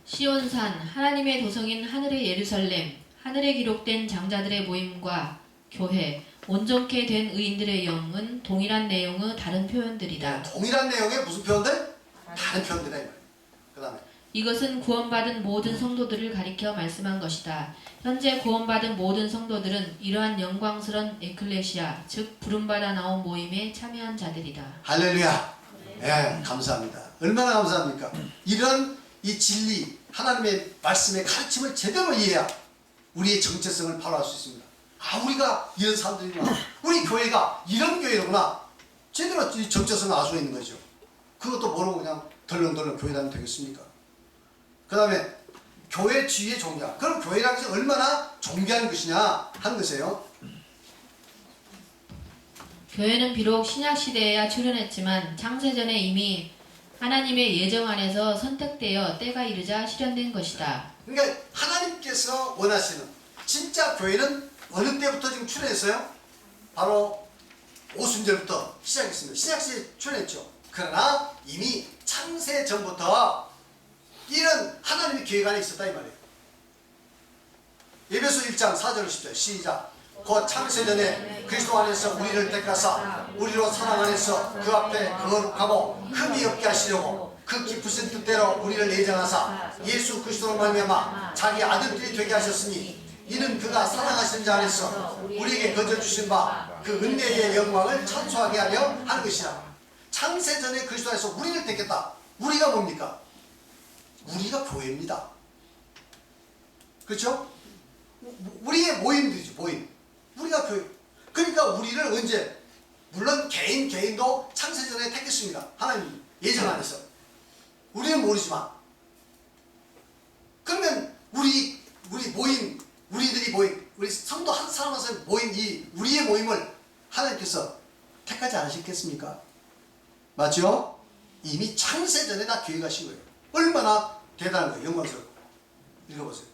시온산 하나님의 도성인 하늘의 예루살렘 하늘에 기록된 장자들의 모임과 교회 온전케 된 의인들의 영은 동일한 내용의 다른 표현들이다. 동일한 내용의 무슨 표현들? 다른 표현들이다 이 말이에요. 그 다음에 이것은 구원받은 모든 성도들을 가리켜 말씀한 것이다. 현재 구원받은 모든 성도들은 이러한 영광스러운 에클레시아, 즉 부름받아 나온 모임에 참여한 자들이다. 할렐루야. 네, 감사합니다. 얼마나 감사합니까? 이런 이 진리, 하나님의 말씀의 가르침을 제대로 이해해야 우리의 정체성을 발휘할 수 있습니다. 우리가 이런 사람들이구나. 우리 교회가 이런 교회로구나. 제대로 이 정체성을 알 수 있는 거죠. 그것도 모르고 그냥 덜렁덜렁 교회 다니면 되겠습니까? 그 다음에 교회 주위의 종교. 그럼 교회라는 것이 얼마나 존귀한 것이냐 하는 것이에요. 교회는 비록 신약시대에야 출현했지만 창세전에 이미 하나님의 예정 안에서 선택되어 때가 이르자 실현된 것이다. 그러니까 하나님께서 원하시는 진짜 교회는 어느 때부터 지금 출현했어요? 바로 오순절부터 시작했습니다. 신약시대에 출현했죠. 그러나 이미 창세 전부터 이런 하나님의 계획 안에 있었다 이 말이에요. 에베소 1장 4절 10절 시작. 곧 창세전에 그리스도 안에서 우리를 택하사 우리로 사랑 안에서 그 앞에 거룩하고 흠이 없게 하시려고 그 깊으신 뜻대로 우리를 예정하사 예수 그리스도로 말미암아 자기 아들들이 되게 하셨으니 이는 그가 사랑하시는 자 안에서 우리에게 거저 주신 바 그 은혜의 영광을 찬송하게 하려 하는 것이라. 창세전에 그리스도 안에서 우리를 택했다. 우리가 뭡니까? 우리가 교회입니다. 그렇죠? 우리의 모임들이죠. 모임. 우리가 교회. 그러니까 우리를 언제, 물론 개인도 창세전에 택했습니다. 하나님 예정 안에서. 우리는 모르지만. 그러면 우리 모임, 우리들이 모임, 우리 성도 한 사람 한 사람 모임, 이 우리의 모임을 하나님께서 택하지 않으셨겠습니까? 맞죠? 이미 창세전에 다 계획하신 거예요. 얼마나 대단한 거예요. 영광스럽고. 읽어보세요.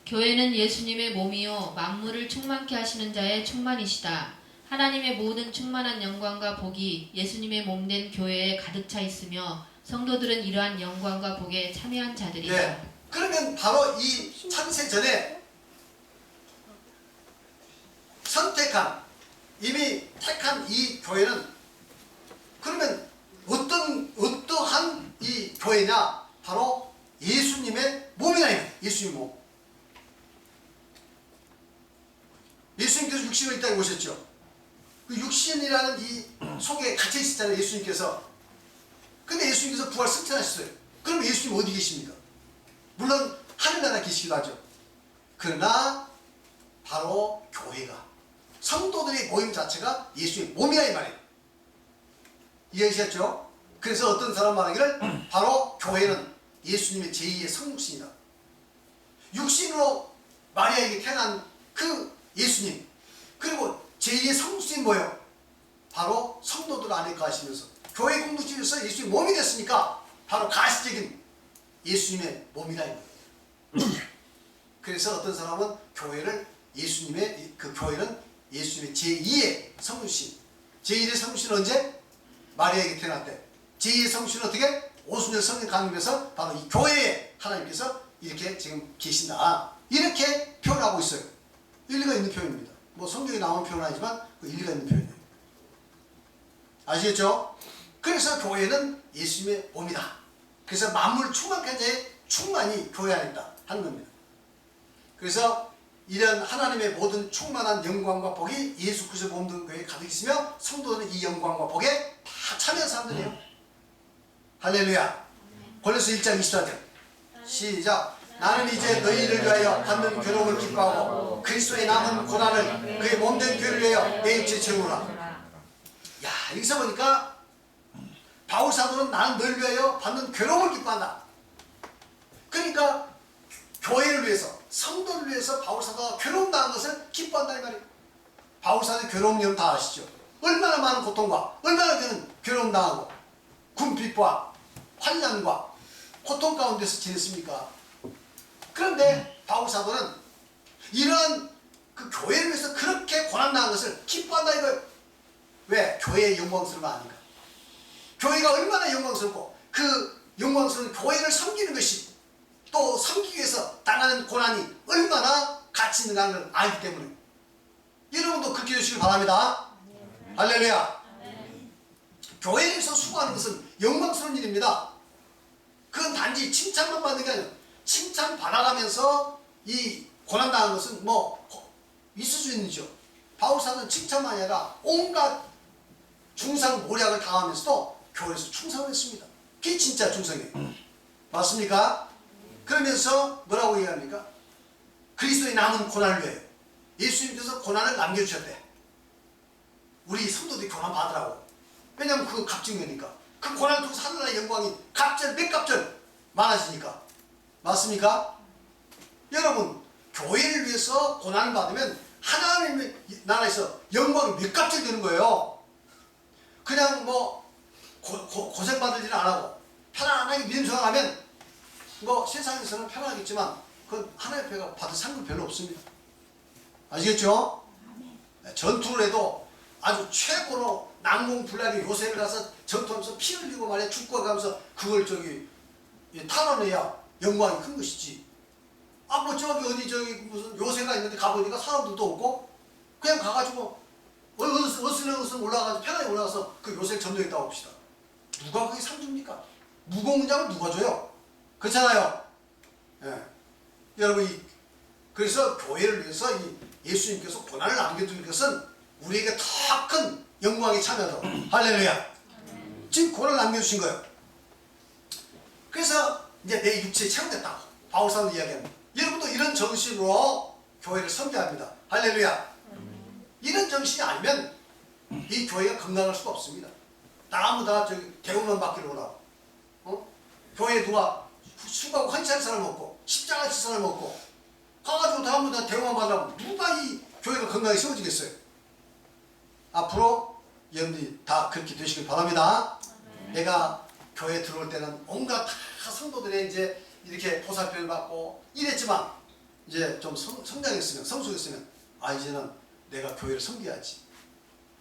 교회는 예수님의 몸이요 만물을 충만케 하시는 자의 충만이시다. 하나님의 모든 충만한 영광과 복이 예수님의 몸된 교회에 가득 차 있으며 성도들은 이러한 영광과 복에 참여한 자들이다. 네. 그러면 바로 이 창세전에 선택한, 이미 택한 이 교회는 그러면 어떠한 이 교회냐? 바로 예수님의 몸이라요. 예수님 몸. 예수님께서 육신으로 이 땅에 오셨죠. 그 육신이라는 이 속에 갇혀 있었잖아요. 예수님께서. 근데 예수님께서 부활 승천하셨어요. 그럼 예수님 어디 계십니까? 물론 하늘나라 계시기도 하죠. 그러나 바로 교회가, 성도들의 모임 자체가 예수의 몸이라 이 말이에요. 이해하셨죠? 그래서 어떤 사람 말하기를 바로 교회는 예수님의 제2의 성육신이다. 육신으로 마리아에게 태어난 그 예수님, 그리고 제2의 성육신이 뭐예요? 바로 성도들 안에 거하시면서 교회 공동체에서 예수님의 몸이 됐으니까 바로 가시적인 예수님의 몸이라 이 거예요. 그래서 어떤 사람은 교회를 예수님의, 그 교회는 예수님의 제2의 성육신. 제1의 성육신은 언제? 마리아에게 태어났대. 제2의 성육신은 어떻게? 오순절 성령 강림에서 바로 이 교회에 하나님께서 이렇게 지금 계신다. 이렇게 표현하고 있어요. 일리가 있는 표현입니다. 뭐 성경에 나오는 표현은 아니지만 그 일리가 있는 표현이에요. 아시겠죠? 그래서 교회는 예수님의 몸이다. 그래서 만물 충만한 자의 충만이 교회 안에 있다 하는 겁니다. 그래서 이런 하나님의 모든 충만한 영광과 복이 예수 그리스도의 몸된 교회에 가득 있으며 성도들은 이 영광과 복에 다 참여한 사람들이에요. 할렐루야. 골로새 1장 24절 시작. 나는 이제 너희를 위하여 받는 괴로움을 기뻐하고 그리스도의 남은 고난을 그의 몸된 교회를 위하여 내 육체에 채우노라. 야, 여기서 보니까 바울 사도는 나는 너희를 위하여 받는 괴로움을 기뻐한다. 그러니까 교회를 위해서, 성도를 위해서 바울 사도가 괴로움 당한 것을 기뻐한다 이 말이에요. 바울 사도의 괴로움 여러분 다 아시죠? 얼마나 많은 고통과 얼마나 그는 괴로움 당하고 궁핍과 환난과 고통 가운데서 지냈습니까? 그런데 바울 사도는 이러한 그 교회를 위해서 그렇게 고난당한 것을 기뻐한다 이거예요. 왜? 교회의 영광스러움 아닌가? 교회가 얼마나 영광스럽고 그 영광스러운 교회를 섬기는 것이 또 섬기기 위해서 당하는 고난이 얼마나 가치 있는가 하는 걸 알기 때문에 여러분도 그렇게 해주시길 바랍니다. 할렐루야. 교회에서 수고하는 것은 영광스러운 일입니다. 그건 단지 칭찬만 받는 게 아니라 칭찬 받아가면서 이 고난당한 것은 뭐 있을 수 있는죠. 바울 사도는 칭찬만 아니라 온갖 중상모략을 당하면서도 교회에서 충성을 했습니다. 그게 진짜 충성이에요. 맞습니까? 그러면서 뭐라고 얘기합니까? 그리스도의 남은 고난을 위하여 예수님께서 고난을 남겨주셨대. 우리 성도들이 고난 받으라고. 왜냐하면 그거 값진 거니까. 그 고난을 통해서 하늘나라의 영광이 갑절 몇 갑절 많아지니까. 맞습니까? 여러분, 교회를 위해서 고난을 받으면 하나님의 나라에서 영광이 몇 갑절 되는 거예요. 그냥 뭐 고생받을 일은 안 하고 편안하게 믿음 생활하면 뭐 세상에서는 편하겠지만 그건 하나님 앞에 받을 상급 별로 없습니다. 아시겠죠? 전투를 해도 아주 최고로 난공불락의 요새를 가서 전투하면서 피 흘리고 말이야 죽고 가면서 그걸 탈환해야 영광이 큰 것이지. 아 뭐 저기 어디 저기 무슨 요새가 있는데 가보니까 사람들도 없고 그냥 가가지고 어슬렁어슬렁 올라가서 편하게 올라가서 그 요새를 점령했다고 봅시다. 누가 그게 상주입니까? 무거운 문장을 누가 줘요? 그렇잖아요. 예. 여러분 그래서 교회를 위해서 이 예수님께서 고난을 남겨둔 것은 우리에게 더 큰 영광이 참여하도록 할렐루야. 지금 고난을 남겨주신 거예요. 그래서 이제 내 육체에 체험됐다고 바울사도 이야기합니다. 여러분도 이런 정신으로 교회를 섬겨합니다. 할렐루야. 이런 정신이 아니면 이 교회가 건강할 수가 없습니다. 아무 다 저기 대우만 받기로 오라고. 교회에 누가 수고하고 헌신할 사람 없고 십자가 칠 사람 없고 가가지고 다음부터 다 대우만 받으라고 누가 이 교회가 건강히 세워지겠어요? 앞으로 여러분들이 다 그렇게 되시길 바랍니다. 내가 교회에 들어올 때는 온갖 다 성도들의 이제 이렇게 보살펴를 받고 이랬지만 이제 좀 성장했으면 성숙했으면 이제는 내가 교회를 섬겨야지.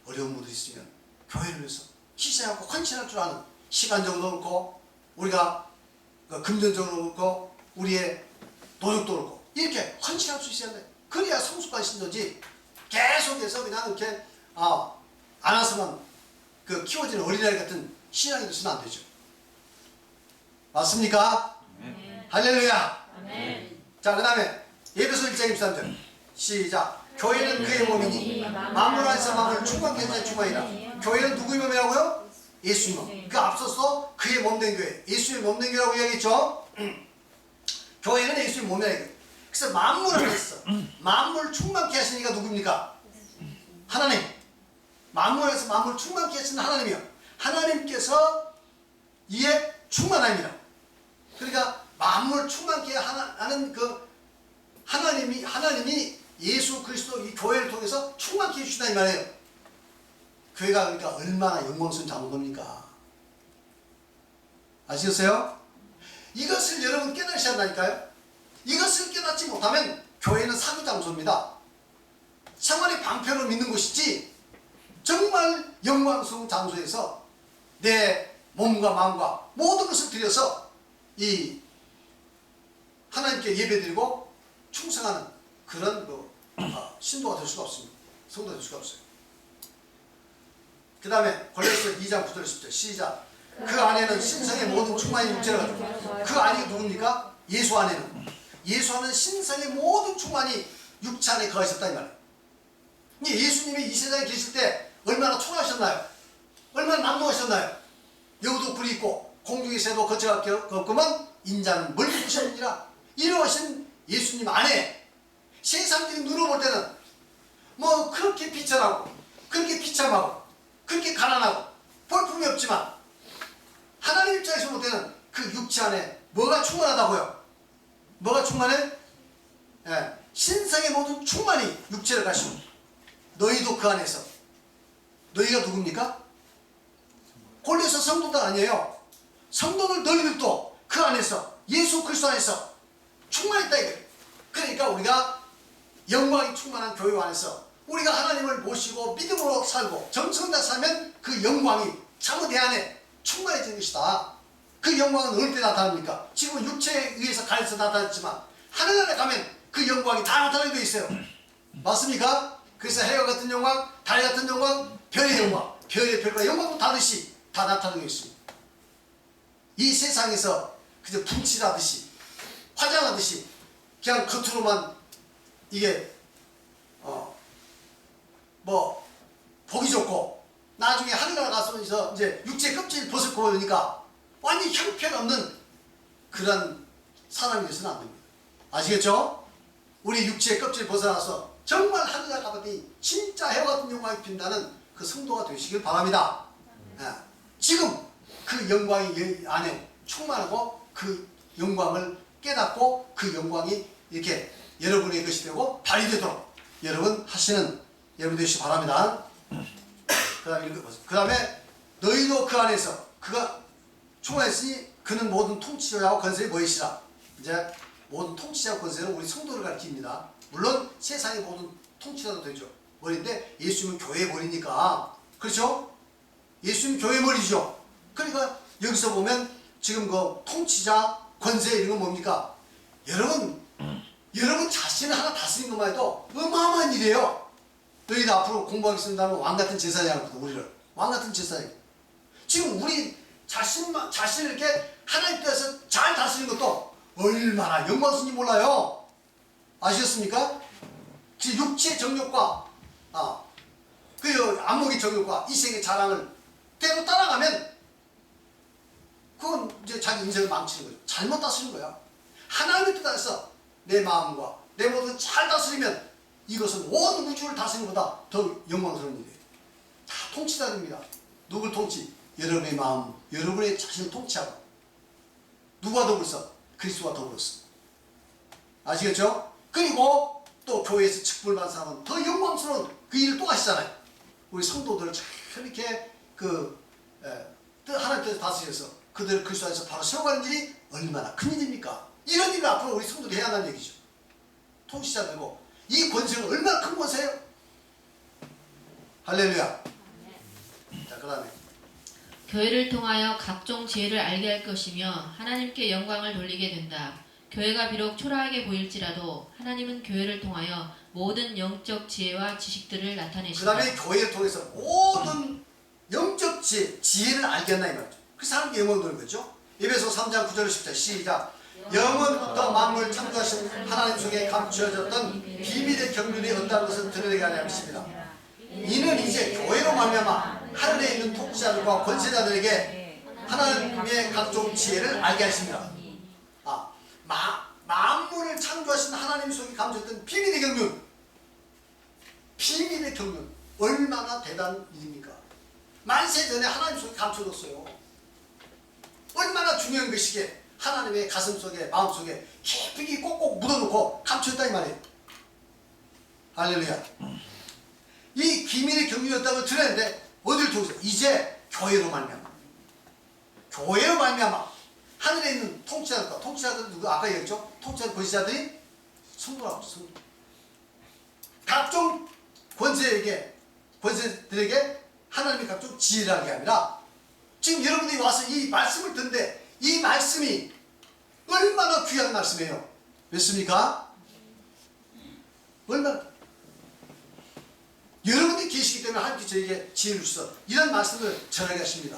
어려운 분들이 있으면 교회를 위해서 희생하고 헌신할 줄 아는 시간적으로 그렇고 우리가 금전적으로 그렇고 우리의 노력도 그렇고 이렇게 헌신할 수 있어야 돼. 그래야 성숙한 신도지 계속해서 그냥 이렇게 안 왔으면 그 키워지는 어린아이 같은 신앙이 있으면 안 되죠. 맞습니까? 네. 할렐루야. 네. 자, 그 다음에 에베소 1장 23절 시작. 교회는 그의 몸이니 만물 안에서 만물을 충만케 하는 충만이라. 교회는 누구의 몸이라고요? 예수의 몸. 그 앞서서 그의 몸된 교회, 예수의 몸된 교회라고 이야기했죠. 교회는 예수의 몸이라. 그래서 만물 안에서 만물 충만케 하시니까 누굽니까? 하나님. 만물 안에서 만물 충만케 하시는 하나님이요. 하나님께서 이에 충만합니다. 그러니까 만물 충만케 하는 그 하나님이 예수 그리스도 이 교회를 통해서 충만케 해주시다 이 말이에요. 교회가 그러니까 얼마나 영광스러운 장로입니까? 아시겠어요? 이것을 여러분 깨닫으셔야 한다니까요. 이것을 깨닫지 못하면 교회는 사교 장소입니다. 생활의 방편으로 믿는 것이지 정말 영광스러운 장소에서 내 몸과 마음과 모든 것을 들여서 이 하나님께 예배드리고 충성하는 그런 신도가 될 수가 없습니다. 성도가 될 수가 없어요. 그 다음에 골로새 2장 9절 10절 시작. 그 안에는 신성의 모든 충만이 육체를 가지고 그 안이 누굽니까? 예수 안에는 신성의 모든 충만이 육체 안에 거하셨다 이 말이에요. 예수님이 이 세상에 계실 때 얼마나 초라하셨나요? 얼마나 남노하셨나요? 여우도 굴이 있고 공중의 새도 거쳐가 걷구만 인자는 멀리 부셨느니라. 이러하신 예수님 안에 세상들이 눈으로 볼 때는 뭐 그렇게 비천하고 그렇게 비참하고 그렇게 가난하고 볼품이 없지만 하나님 입장에서 볼 때는 그 육체 안에 뭐가 충만하다고요? 뭐가 충만해? 신성의 모든 충만이 육체를 가시고 너희도 그 안에서. 너희가 누굽니까? 골로새 성도들 아니에요. 성도들 너희들도 그 안에서 예수 그리스도 안에서 충만했다 이거예요. 그러니까 우리가 영광이 충만한 교회 안에서 우리가 하나님을 모시고 믿음으로 살고 정성다 살면 그 영광이 참으 내 안에 충만해지는 것이다. 그 영광은 어느 때 나타납니까? 지금 육체에 의해서 가려서 나타났지만 하늘나라에 가면 그 영광이 다 나타나게 되어 있어요. 맞습니까? 그래서 해와 같은 영광, 달 같은 영광, 별의 영광, 별의 별과 영광도 다르시 다 나타나고 있습니다. 이 세상에서 그저 분칠하듯이 화장하듯이 그냥 겉으로만 이게 뭐 보기 좋고 나중에 하늘나라 가서 이제 육체 껍질 벗고 보니까 완전히 형편없는 그런 사람이 되서는 안 됩니다. 아시겠죠? 우리 육체의 껍질 벗어나서 정말 하늘나라 가봤더니 진짜 해와 같은 영광이 핀다는 그 성도가 되시길 바랍니다. 지금 그 영광이 안에 충만하고 그 영광을 깨닫고 그 영광이 이렇게 여러분의 것이 되고 발휘되도록 여러분 하시는 여러분 되시기 바랍니다. 그 다음에 너희도 그 안에서 그가 충만했으니 그는 모든 통치자와 권세의 뭐이시라. 이제 모든 통치자와 권세는 우리 성도를 가리킵니다. 물론 세상의 모든 통치자도 되죠. 머리인데 예수님은 교회의 머리니까. 그렇죠? 예수님은 교회의 머리죠. 그러니까 여기서 보면 지금 그 통치자 권세 이런 건 뭡니까? 여러분 여러분 자신을 하나 다스리는 것만 해도 어마어마한 일이에요. 너희도 앞으로 공부하겠습니다면 왕같은 제사장을 부르 우리를. 왕같은 제사장. 지금 우리 자신을 이렇게 하나님 뜻에서 잘 다스리는 것도 얼마나 영광스러운지 몰라요. 아시겠습니까? 지금 육체의 정욕과 그 안목의 정욕과 이생의 자랑을 때로 따라가면 그건 이제 자기 인생을 망치는 거죠. 잘못 다스리는 거야. 하나님의 뜻 안에서 내 마음과 내 모든 잘 다스리면 이것은 온 우주를 다스리는 것보다 더 영광스러운 일이에요. 다 통치자입니다. 누굴 통치? 여러분의 마음, 여러분의 자신을 통치하고. 누가 더불어서? 그리스도와 더불어서. 아시겠죠? 그리고 또 교회에서 직분을 받은 사람은 더 영광스러운 그 일을 또 하시잖아요. 우리 성도들을 잘 이렇게 하나님 뜻을 다스려서 그들을 그리스도 안에서 바로 세워가는 일이 얼마나 큰 일입니까? 이런 일을 앞으로 우리 성도들이 해야 한다는 얘기죠. 통치자들고 이 권세가 얼마나 큰 권세예요? 할렐루야. 자, 그 다음에 교회를 통하여 각종 지혜를 알게 할 것이며 하나님께 영광을 돌리게 된다. 교회가 비록 초라하게 보일지라도 하나님은 교회를 통하여 모든 영적 지혜와 지식들을 그 나타내신다. 다음에 교회를 통해서 모든 영적 지혜를 알게 한다 이 말이죠. 그래서 하나님께 영광을 돌리는 거죠. 에베소 3장 9절 10절 시작. 영원부터 만물을 창조하신 하나님 속에 감추어졌던 비밀의 경륜이 어떠한 것을 드러내게 하려 하십니다. 이는 이제 교회로 말미암아 하늘에 있는 통치자들과 권세자들에게 하나님의 각종 지혜를 알게 하십니다. 만물을 창조하신 하나님 속에 감추었던 비밀의 경륜. 비밀의 경륜. 얼마나 대단한 일입니까? 만세 전에 하나님 속에 감춰뒀어요. 얼마나 중요한 것이기에 하나님의 가슴 속에 마음 속에 깊이 꼭꼭 묻어놓고 감춰있다 이 말이에요. 할렐루야. 이 비밀의 경륜이었다고 들었는데 어디를 통해서? 이제 교회로 말미암아. 교회로 말미암아 하늘에 있는 통치자들과 통치자들은 누구? 아까 얘기했죠? 통치자 권세자들이 성도라고 했죠. 성도. 각종 권세들에게 하나님의 각종 지혜를 하게 아니라 지금 여러분들이 와서 이 말씀을 듣는데 이 말씀이 얼마나 귀한 말씀이에요. 맞습니까? 얼마나 여러분들이 계시기 때문에 하나님께서 저에게 지혜를 주셔서 이런 말씀을 전하게 하십니다.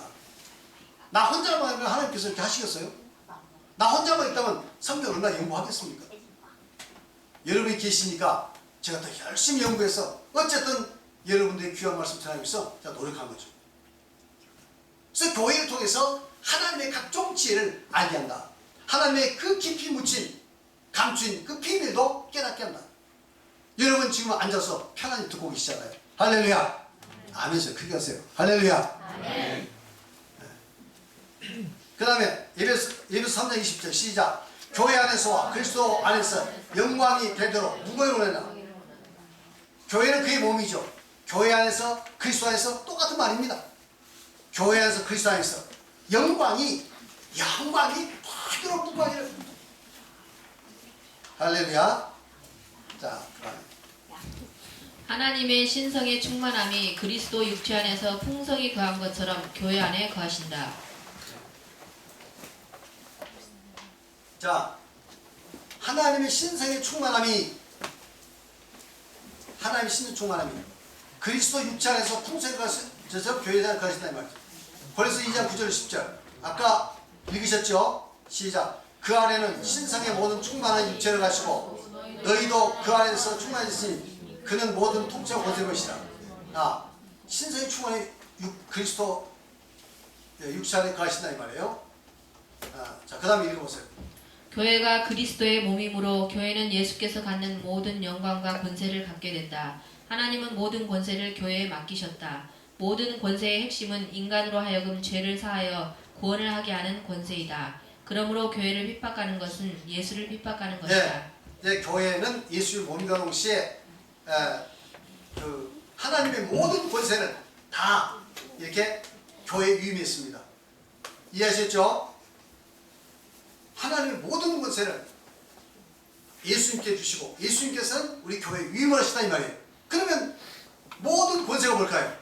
나 혼자만 하면 하나님께서 이렇게 하시겠어요? 나 혼자만 있다면 성경 얼마나 연구하겠습니까? 여러분이 계시니까 제가 더 열심히 연구해서 어쨌든 여러분들의 귀한 말씀 전하기 위해서 제가 노력한 거죠. 그래서 교회를 통해서 하나님의 각종 지혜를 알게 한다. 하나님의 그 깊이 묻힌 감추인 그 비밀도 깨닫게 한다. 여러분 지금 앉아서 편안히 듣고 계시잖아요. 할렐루야. 아멘서 크게 하세요. 할렐루야. 아멘. 그 다음에 예배서 3장 20절 시작. 교회 안에서와 그리스도 안에서 영광이 되도록 누구를 원하나? 교회는 그의 몸이죠. 교회 안에서 그리스도 안에서 똑같은 말입니다. 교회 안에서 그리스도 안에서 영광이 되도록 누구를 할렐루야. 자, 그 다음에 하나님의 신성의 충만함이 그리스도 육체 안에서 풍성히 거한 것처럼 교회 안에 거하신다. 자, 하나님의 신성의 충만함이 그리스도 육체 안에서 풍성히 거하셔서 교회 안에 거하신다 이 말이죠. 그래서 2장 9절 10절 아까 읽으셨죠? 시작. 그 안에는 신성의 모든 충만한 육체를 가시고 너희도 그 안에서 충만하셨으니 그는 모든 통치와 권세의 것이다. 신성의 충만한 그리스도 육체 안에 거하신다 이 말이에요. 자, 그 다음에 읽어보세요. 교회가 그리스도의 몸이므로 교회는 예수께서 갖는 모든 영광과 권세를 갖게 된다. 하나님은 모든 권세를 교회에 맡기셨다. 모든 권세의 핵심은 인간으로 하여금 죄를 사하여 구원을 하게 하는 권세이다. 그러므로 교회를 핍박하는 것은 예수를 핍박하는 것이다. 네, 교회는 예수의 몸과 동시에 하나님의 모든 권세를 다 이렇게 교회에 위임했습니다. 이해하셨죠? 하나님의 모든 권세를 예수님께 주시고 예수님께서는 우리 교회에 위임을 하시다 이 말이에요. 그러면 모든 권세가 뭘까요?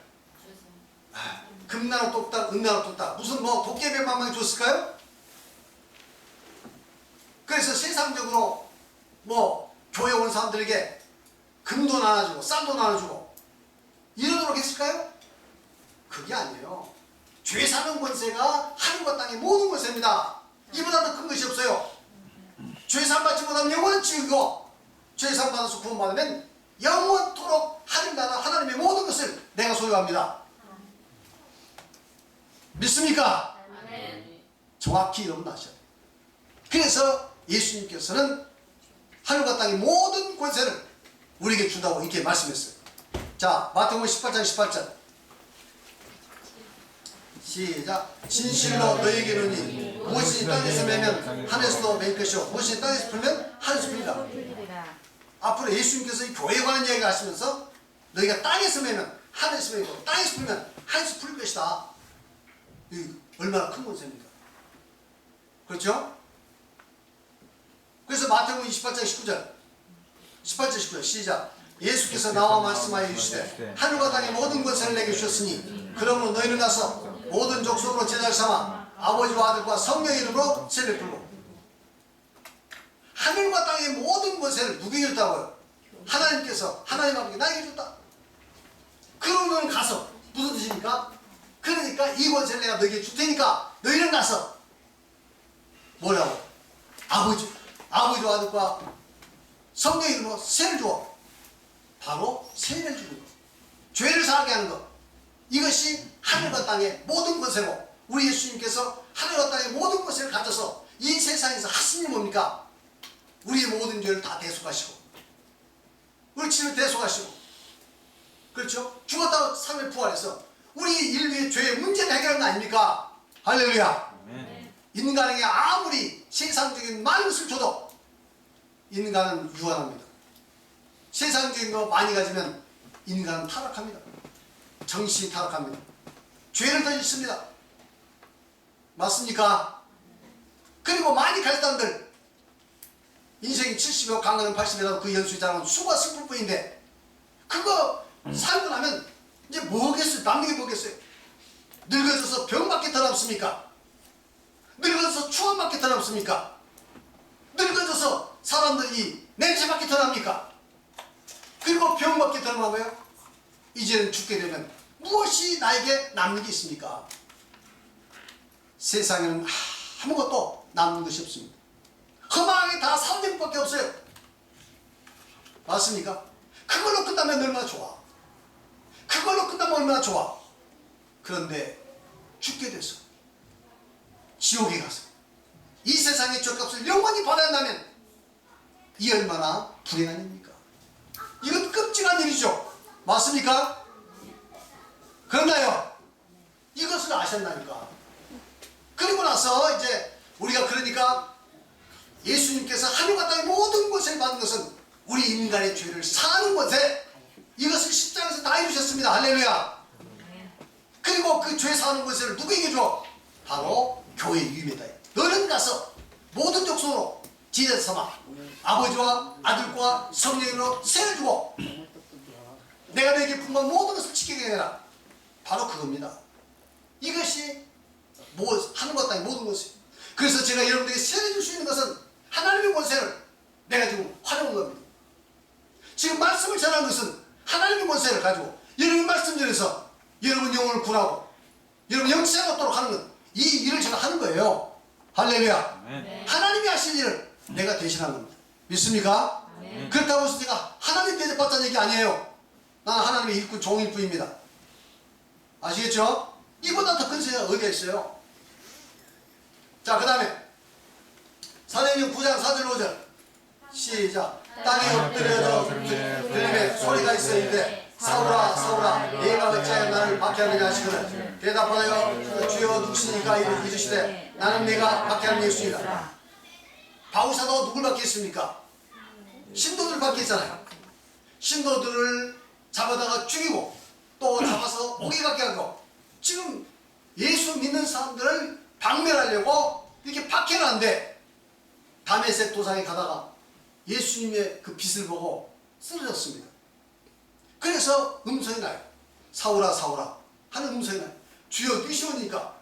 금나루 똑딱, 은나루 똑딱, 무슨 도깨비 만만히 줬을까요? 그래서 세상적으로 교회 온 사람들에게 금도 나눠주고 쌀도 나눠주고 이러도록 했을까요? 그게 아니에요. 죄 사는 권세가 하늘과 땅의 모든 권세입니다. 이보다 더 큰 것이 없어요. 죄 산 받지 못하면 영원한 지옥이고, 죄 산 받아서 구원받으면 영원토록 하늘나라 하나님의 모든 것을 내가 소유합니다. 믿습니까? 정확히 여러분 아셔야 돼요. 그래서 예수님께서는 하늘과 땅의 모든 권세를 우리에게 준다고 이렇게 말씀했어요. 자, 마태복음 18장 18절 시작. 진실로 너희에게 이르노니 무엇이 땅에서 매면 하늘에서도 맬 것이요 무엇이 땅에서 풀면 하늘에서 풀리라. 앞으로 예수님께서 이 교회에 관한 이야기를 하시면서 너희가 땅에서 매면 하늘에서 매고 땅에서 풀면 하늘에서 풀릴 것이다. 이 얼마나 큰 권세입니까? 그렇죠? 그래서 마태복음 28장 19절 18절 19절 시작. 예수께서 나와 말씀하여 이르시되 하늘과 땅의 모든 권세를 내게 주셨으니 그러므로 너희는 가서 모든 족속으로 제자를 삼아 아버지와 아들과 성령의 이름으로 세례를 풀고. 하늘과 땅의 모든 권세를 누구에게 줬다고요? 하나님께서 하나님 아버지가 나에게 줬다. 그러면 가서 무슨 뜻입니까? 그러니까 이 권세를 내가 너희에게 줄 테니까 너희는 가서 뭐라고? 아버지와 아들과 성령의 이름으로 세를 주어. 바로 세를 주는 것, 죄를 사하게 하는 것, 이것이 하늘과 땅의 모든 권세고, 우리 예수님께서 하늘과 땅의 모든 권세를 가져서 이 세상에서 하신 일이 뭡니까? 우리의 모든 죄를 다 대속하시고 우리 죄를 대속하시고, 그렇죠? 죽었다가 3일 부활해서 우리 인류의 죄의 문제를 해결하는 거 아닙니까? 할렐루야. 인간에게 아무리 세상적인 많은 것을 줘도 인간은 유한합니다. 세상적인 거 많이 가지면 인간은 타락합니다. 정신이 타락합니다. 죄를 더 짓습니다. 맞습니까? 그리고 많이 가졌다는들 인생이 70여 강간은 80이라도 그 연수에 자라면 수가 슬플 뿐인데 그거 살고 나면 이제 뭐겠어요? 남는 게 뭐겠어요? 늙어져서 병밖에 더 남습니까? 늙어져서 추함밖에 더 남습니까? 늙어져서 사람들이 냄새밖에 더 납니까? 그리고 병밖에 더 남아요? 이제는 죽게 되면 무엇이 나에게 남는 게 있습니까? 세상에는 아무것도 남는 것이 없습니다. 허망하게 다 사는 것밖에 없어요. 맞습니까? 그걸로 끝나면 얼마나 좋아. 그걸로 끝나면 얼마나 좋아. 그런데 죽게 돼서 지옥에 가서 이 세상의 죄값을 영원히 받아야 한다면 이 얼마나 불행한 일입니까? 이건 끔찍한 일이죠. 맞습니까? 그런가요? 이것을 아셨나니까. 그리고 나서 이제 우리가 그러니까 예수님께서 하늘과 땅의 모든 것을 받은 것은 우리 인간의 죄를 사하는 것에 이것을 십자가에서 다 이루셨습니다. 할렐루야. 그리고 그 죄 사하는 것을 누구에게 줘? 바로 교회 유임이다. 너는 가서 모든 족속으로 제자 삼아 아버지와 아들과 성령으로 세를 주고 내가 너에게 분부한 모든 것을 지키게 되라. 바로 그겁니다. 이것이 하늘과 땅의 모든 것이에요. 그래서 제가 여러분들에게 세례 줄 수 있는 것은 하나님의 권세를 내가 지금 활용한 겁니다. 지금 말씀을 전하는 것은 하나님의 권세를 가지고 여러분 말씀 전해서 여러분 영혼을 구하고 여러분 영생을 얻도록 하는 것, 이 일을 제가 하는 거예요. 할렐루야. 네. 하나님이 하신 일을 내가 대신한 겁니다. 믿습니까? 네. 그렇다고 해서 제가 하나님 대접받자는 얘기 아니에요. 나는 하나님의 일꾼 종일 뿐입니다. 아시겠죠? 이보다 더 큰 세계가 어디가 있어요? 자, 그 다음에 사도행전 9장 4절 5절 시작. 땅에 엎드려져 들음에 소리가 있었는데 사울아 사울아 네가 어찌하여 나를 박해하느냐 하시거늘 대답하여 주여 누구시니까 이르시되 나는 네가 박해하는 예수이다. 바울사도가 누굴 박해했습니까? 신도들을 박해했잖아요. 신도들을 잡아다가 죽이고 또 잡아서 오게 갖게 하고 지금 예수 믿는 사람들을 박멸하려고 이렇게 박해를 하는데 다메섹 도상에 가다가 예수님의 그 빛을 보고 쓰러졌습니다. 그래서 음성이 나요. 사울아 사울아 하는 음성이 나요. 주여 누구시오니까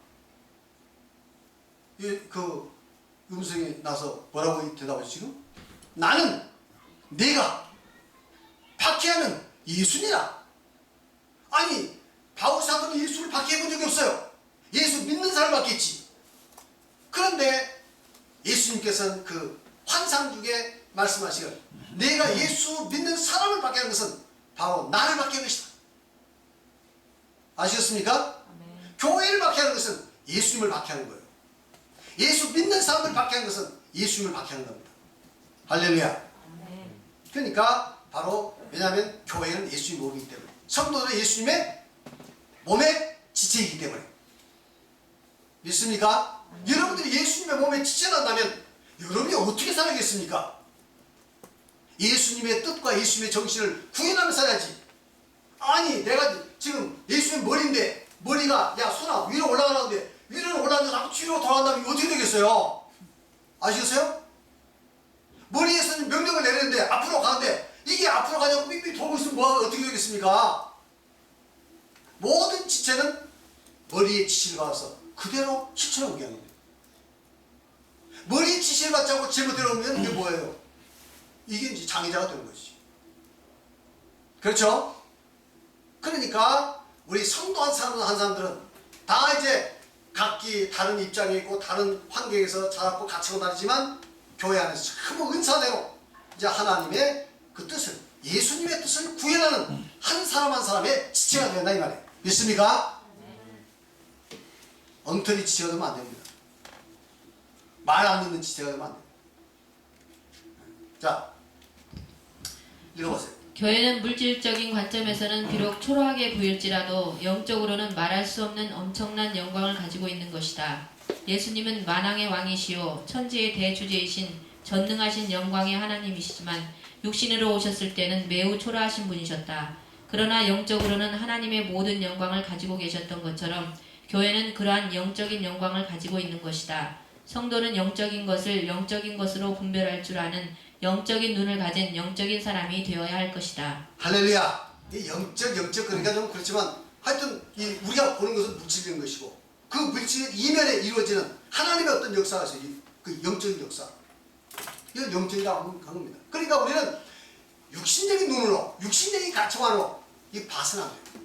그 음성이 나서 뭐라고 대답하죠 지금? 나는 내가 박해하는 예수니라. 아니, 바울 사도는 예수를 박해해 본 적이 없어요. 예수 믿는 사람을 박해했지. 그런데 예수님께서는 그 환상 중에 말씀하시길, 내가 예수 믿는 사람을 박해하는 것은 바로 나를 박해하는 것이다. 아시겠습니까? 교회를 박해하는 것은 예수님을 박해하는 거예요. 예수 믿는 사람을 박해하는 것은 예수님을 박해하는 겁니다. 할렐루야. 그러니까 바로, 왜냐하면 교회는 예수님의 몸이기 때문에, 성도들은 예수님의 몸의 지체이기 때문에. 믿습니까? 여러분들이 예수님의 몸에 지체한다면 여러분이 어떻게 살아야겠습니까? 예수님의 뜻과 예수님의 정신을 구현하며 살아야지. 아니, 내가 지금 예수님 머리인데, 머리가 야 손아 위로 올라가는데 위로 올라가는데 자꾸 뒤로 돌아간다면 어떻게 되겠어요? 아시겠어요? 머리에서는 명령을 내리는데 앞으로 가는데 이게 앞으로 가냐고 삑삑 돌고 있으면 어떻게 되겠습니까? 모든 지체는 머리의 지시를 받아서 그대로 실천하고 하는 거예요. 머리의 지시를 받지 않고 제멋대로 오면 이게 뭐예요? 이게 이제 장애자가 되는 것이지. 그렇죠? 그러니까 우리 성도 한 사람들은 다 이제 각기 다른 입장에 있고 다른 환경에서 자랐고 갇히고 다니지만 교회 안에서 전부 은사대로 이제 하나님의 그 뜻을, 예수님의 뜻을 구현하는 한 사람 한 사람의 지체가 된다 이 말이에요. 믿습니까? 엉터리 지체가 되면 안 됩니다. 말 안 듣는 지체가 되면 안 돼요. 자, 읽어보세요. 교회는 물질적인 관점에서는 비록 초라하게 보일지라도 영적으로는 말할 수 없는 엄청난 영광을 가지고 있는 것이다. 예수님은 만왕의 왕이시요 천지의 대주제이신 전능하신 영광의 하나님이시지만 육신으로 오셨을 때는 매우 초라하신 분이셨다. 그러나 영적으로는 하나님의 모든 영광을 가지고 계셨던 것처럼 교회는 그러한 영적인 영광을 가지고 있는 것이다. 성도는 영적인 것을 영적인 것으로 분별할 줄 아는 영적인 눈을 가진 영적인 사람이 되어야 할 것이다. 할렐루야. 이 영적 그러니까 좀 그렇지만 하여튼 이 우리가 보는 것은 물질적인 것이고 그 물질 이면에 이루어지는 하나님의 어떤 역사가 있어요. 그 영적인 역사. 이건 영적이라고 하는 겁니다. 그러니까 우리는 육신적인 눈으로, 육신적인 가치관으로 이 봐서는 안 돼요.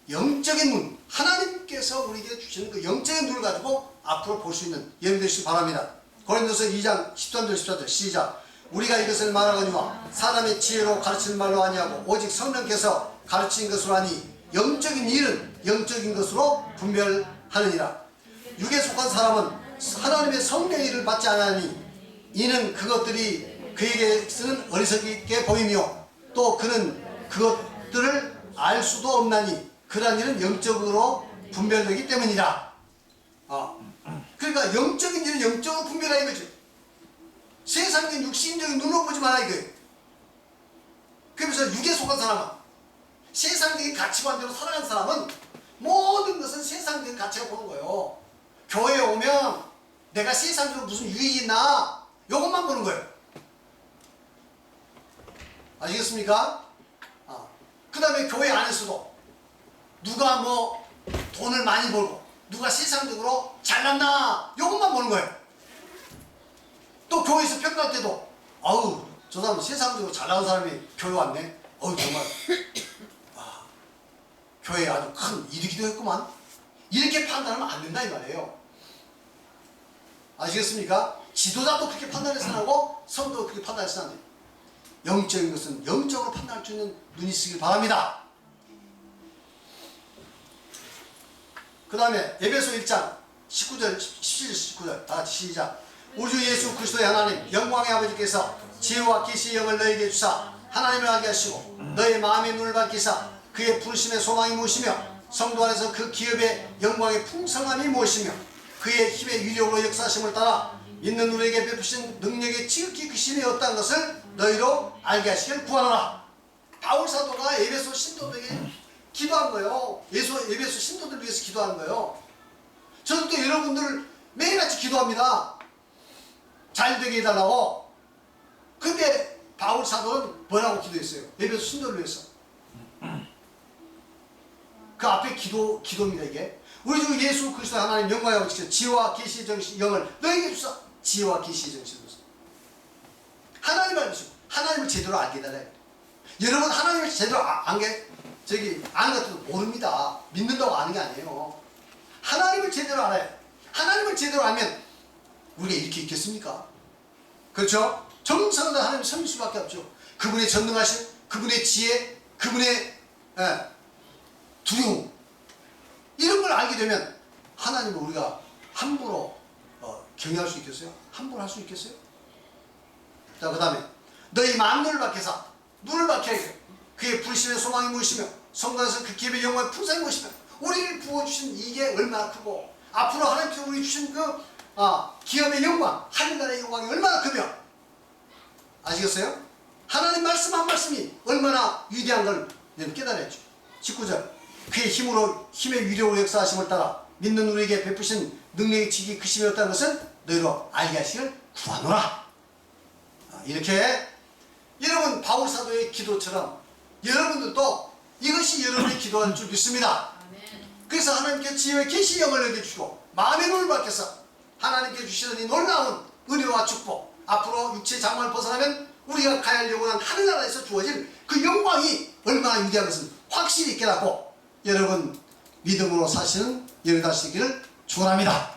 영적인 눈, 하나님께서 우리에게 주시는 그 영적인 눈을 가지고 앞으로 볼 수 있는 여러분 되시기 바랍니다. 고린도서 2장 13절 14절 시작. 우리가 이것을 말하거니와 사람의 지혜로 가르치는 말로 아니하고 오직 성령께서 가르친 것으로 하니 영적인 일은 영적인 것으로 분별하느니라. 육에 속한 사람은 하나님의 성령의 일을 받지 않으니 이는 그것들이 그에게서는 어리석게 보이며 또 그는 그것들을 알 수도 없나니 그러한 일은 영적으로 분별되기 때문이라. 그러니까 영적인 일은 영적으로 분별하는 거죠. 세상적인 육신적인 눈으로 보지 마라 이거예요. 그러면서 육에 속한 사람은, 세상적인 가치관대로 살아가는 사람은 모든 것은 세상적인 가치가 보는 거예요. 교회에 오면 내가 세상적으로 무슨 유익이 있나 이것만 보는 거예요. 아시겠습니까? 그 다음에 교회 안에서도 누가 뭐 돈을 많이 벌고 누가 세상적으로 잘났나 이것만 보는 거예요. 또 교회에서 평가할 때도 아우 저 사람 세상적으로 잘 나온 사람이 교회 왔네. 어우 정말 교회에 아주 큰 이득이 되었구만. 이렇게 판단하면 안 된다 이 말이에요. 아시겠습니까? 지도자도 그렇게 판단해서는 하고 성도도 그렇게 판단해서는 안 돼요. 영적인 것은 영적으로 판단할 수 있는 눈이 있으길 바랍니다. 그 다음에 에베소 1장 19절 17절 19절 다같이 시작. 우리 주 예수 그리스도의 하나님 영광의 아버지께서 지혜와 계시의 영을 너에게 주사 하나님을 알게 하시고 너의 마음의 눈을 밝히사 그의 부르심의 소망이 무엇이며 성도 안에서 그 기업의 영광의 풍성함이 무엇이며 그의 힘의 위력으로 역사하심을 따라 믿는 우리에게 베푸신 능력의 지극히 크심이 어떠한 것을 너희로 알게 하시길 구하노라. 바울 사도가 에베소 신도들에게 기도한 거예요. 에베소 신도들을 위해서 기도한 거예요. 저도 또 여러분들을 매일같이 기도합니다. 잘 되게 해달라고. 근데 바울 사도는 뭐라고 기도했어요? 에베소 신도를 위해서. 그 앞에 기도입니다 이게. 우리 주 예수 그리스도 하나님 영광의 아버지께서 지혜와 계시의 정신 영을 너에게 주사. 지혜와 계시의 정신을 주사. 하나님 알으시고 하나님을 제대로 알게 되래. 여러분 하나님을 제대로 아는 것도 모릅니다. 믿는다고 아는 게 아니에요. 하나님을 제대로 알아요. 하나님을 제대로 알면 우리가 이렇게 있겠습니까? 그렇죠? 정성은 하나님 섬길 수밖에 없죠. 그분의 전능하심, 그분의 지혜, 그분의 두려움, 이런 걸 알게 되면 하나님을 우리가 함부로 경외할 수 있겠어요? 함부로 할 수 있겠어요? 자, 그 다음에 너희 만물을 밖에서 눈을 밝혀 그의 불신의 소망이 무엇이며 성도에서 그 기업의 영광의 풍성이 무엇이며 우리를 부어주신 이게 얼마나 크고 앞으로 하나님께서 우리 주신 그 기업의 영광, 하늘나라의 영광이 얼마나 크며, 아시겠어요? 하나님 말씀 한 말씀이 얼마나 위대한 걸 깨달았죠. 19절 그의 힘의 위력으로 역사하심을 따라 믿는 우리에게 베푸신 능력의 직이 그 심이었다는 것은 너희로 알게 하시길 구하노라. 이렇게 여러분 바울 사도의 기도처럼 여러분들도 이것이 여러분의 기도할 줄 믿습니다. 그래서 하나님께 지혜의 계시 영을 내주시고 마음의 눈을 밝혀서 하나님께 주시는 이 놀라운 은혜와 축복, 앞으로 육체의 장막을 벗어나면 우리가 가야 하려고 하는 하늘나라에서 주어질 그 영광이 얼마나 위대한 것을 확실히 깨닫고 여러분 믿음으로 사시는 여러분 되시기를 축원합니다.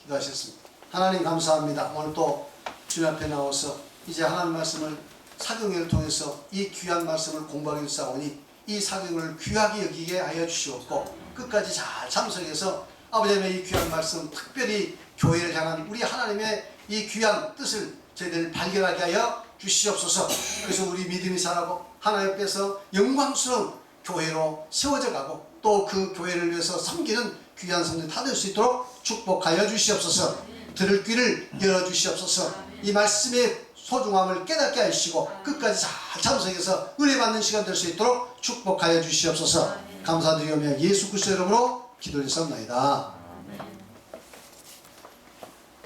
기도하셨습니다. 하나님 감사합니다. 오늘 또 주님 앞에 나와서 이제 하나님 말씀을 사경회를 통해서 이 귀한 말씀을 공부하기 싸우니 이 사경을 귀하게 여기게 하여 주시옵고 끝까지 잘 참석해서 아버지 하나님의 이 귀한 말씀, 특별히 교회를 향한 우리 하나님의 이 귀한 뜻을 저희들 발견하게 하여 주시옵소서. 그래서 우리 믿음이 자라고 하나님 앞에서 영광스러운 교회로 세워져 가고 또 그 교회를 위해서 섬기는 귀한 성도들 다 될 수 있도록 축복하여 주시옵소서. 들을 귀를 열어주시옵소서. 이 말씀의 소중함을 깨닫게 하시고 끝까지 잘 참석해서 은혜 받는 시간 될 수 있도록 축복하여 주시옵소서. 감사드리며 예수 그리스도 이름으로 기도드렸사옵나이다.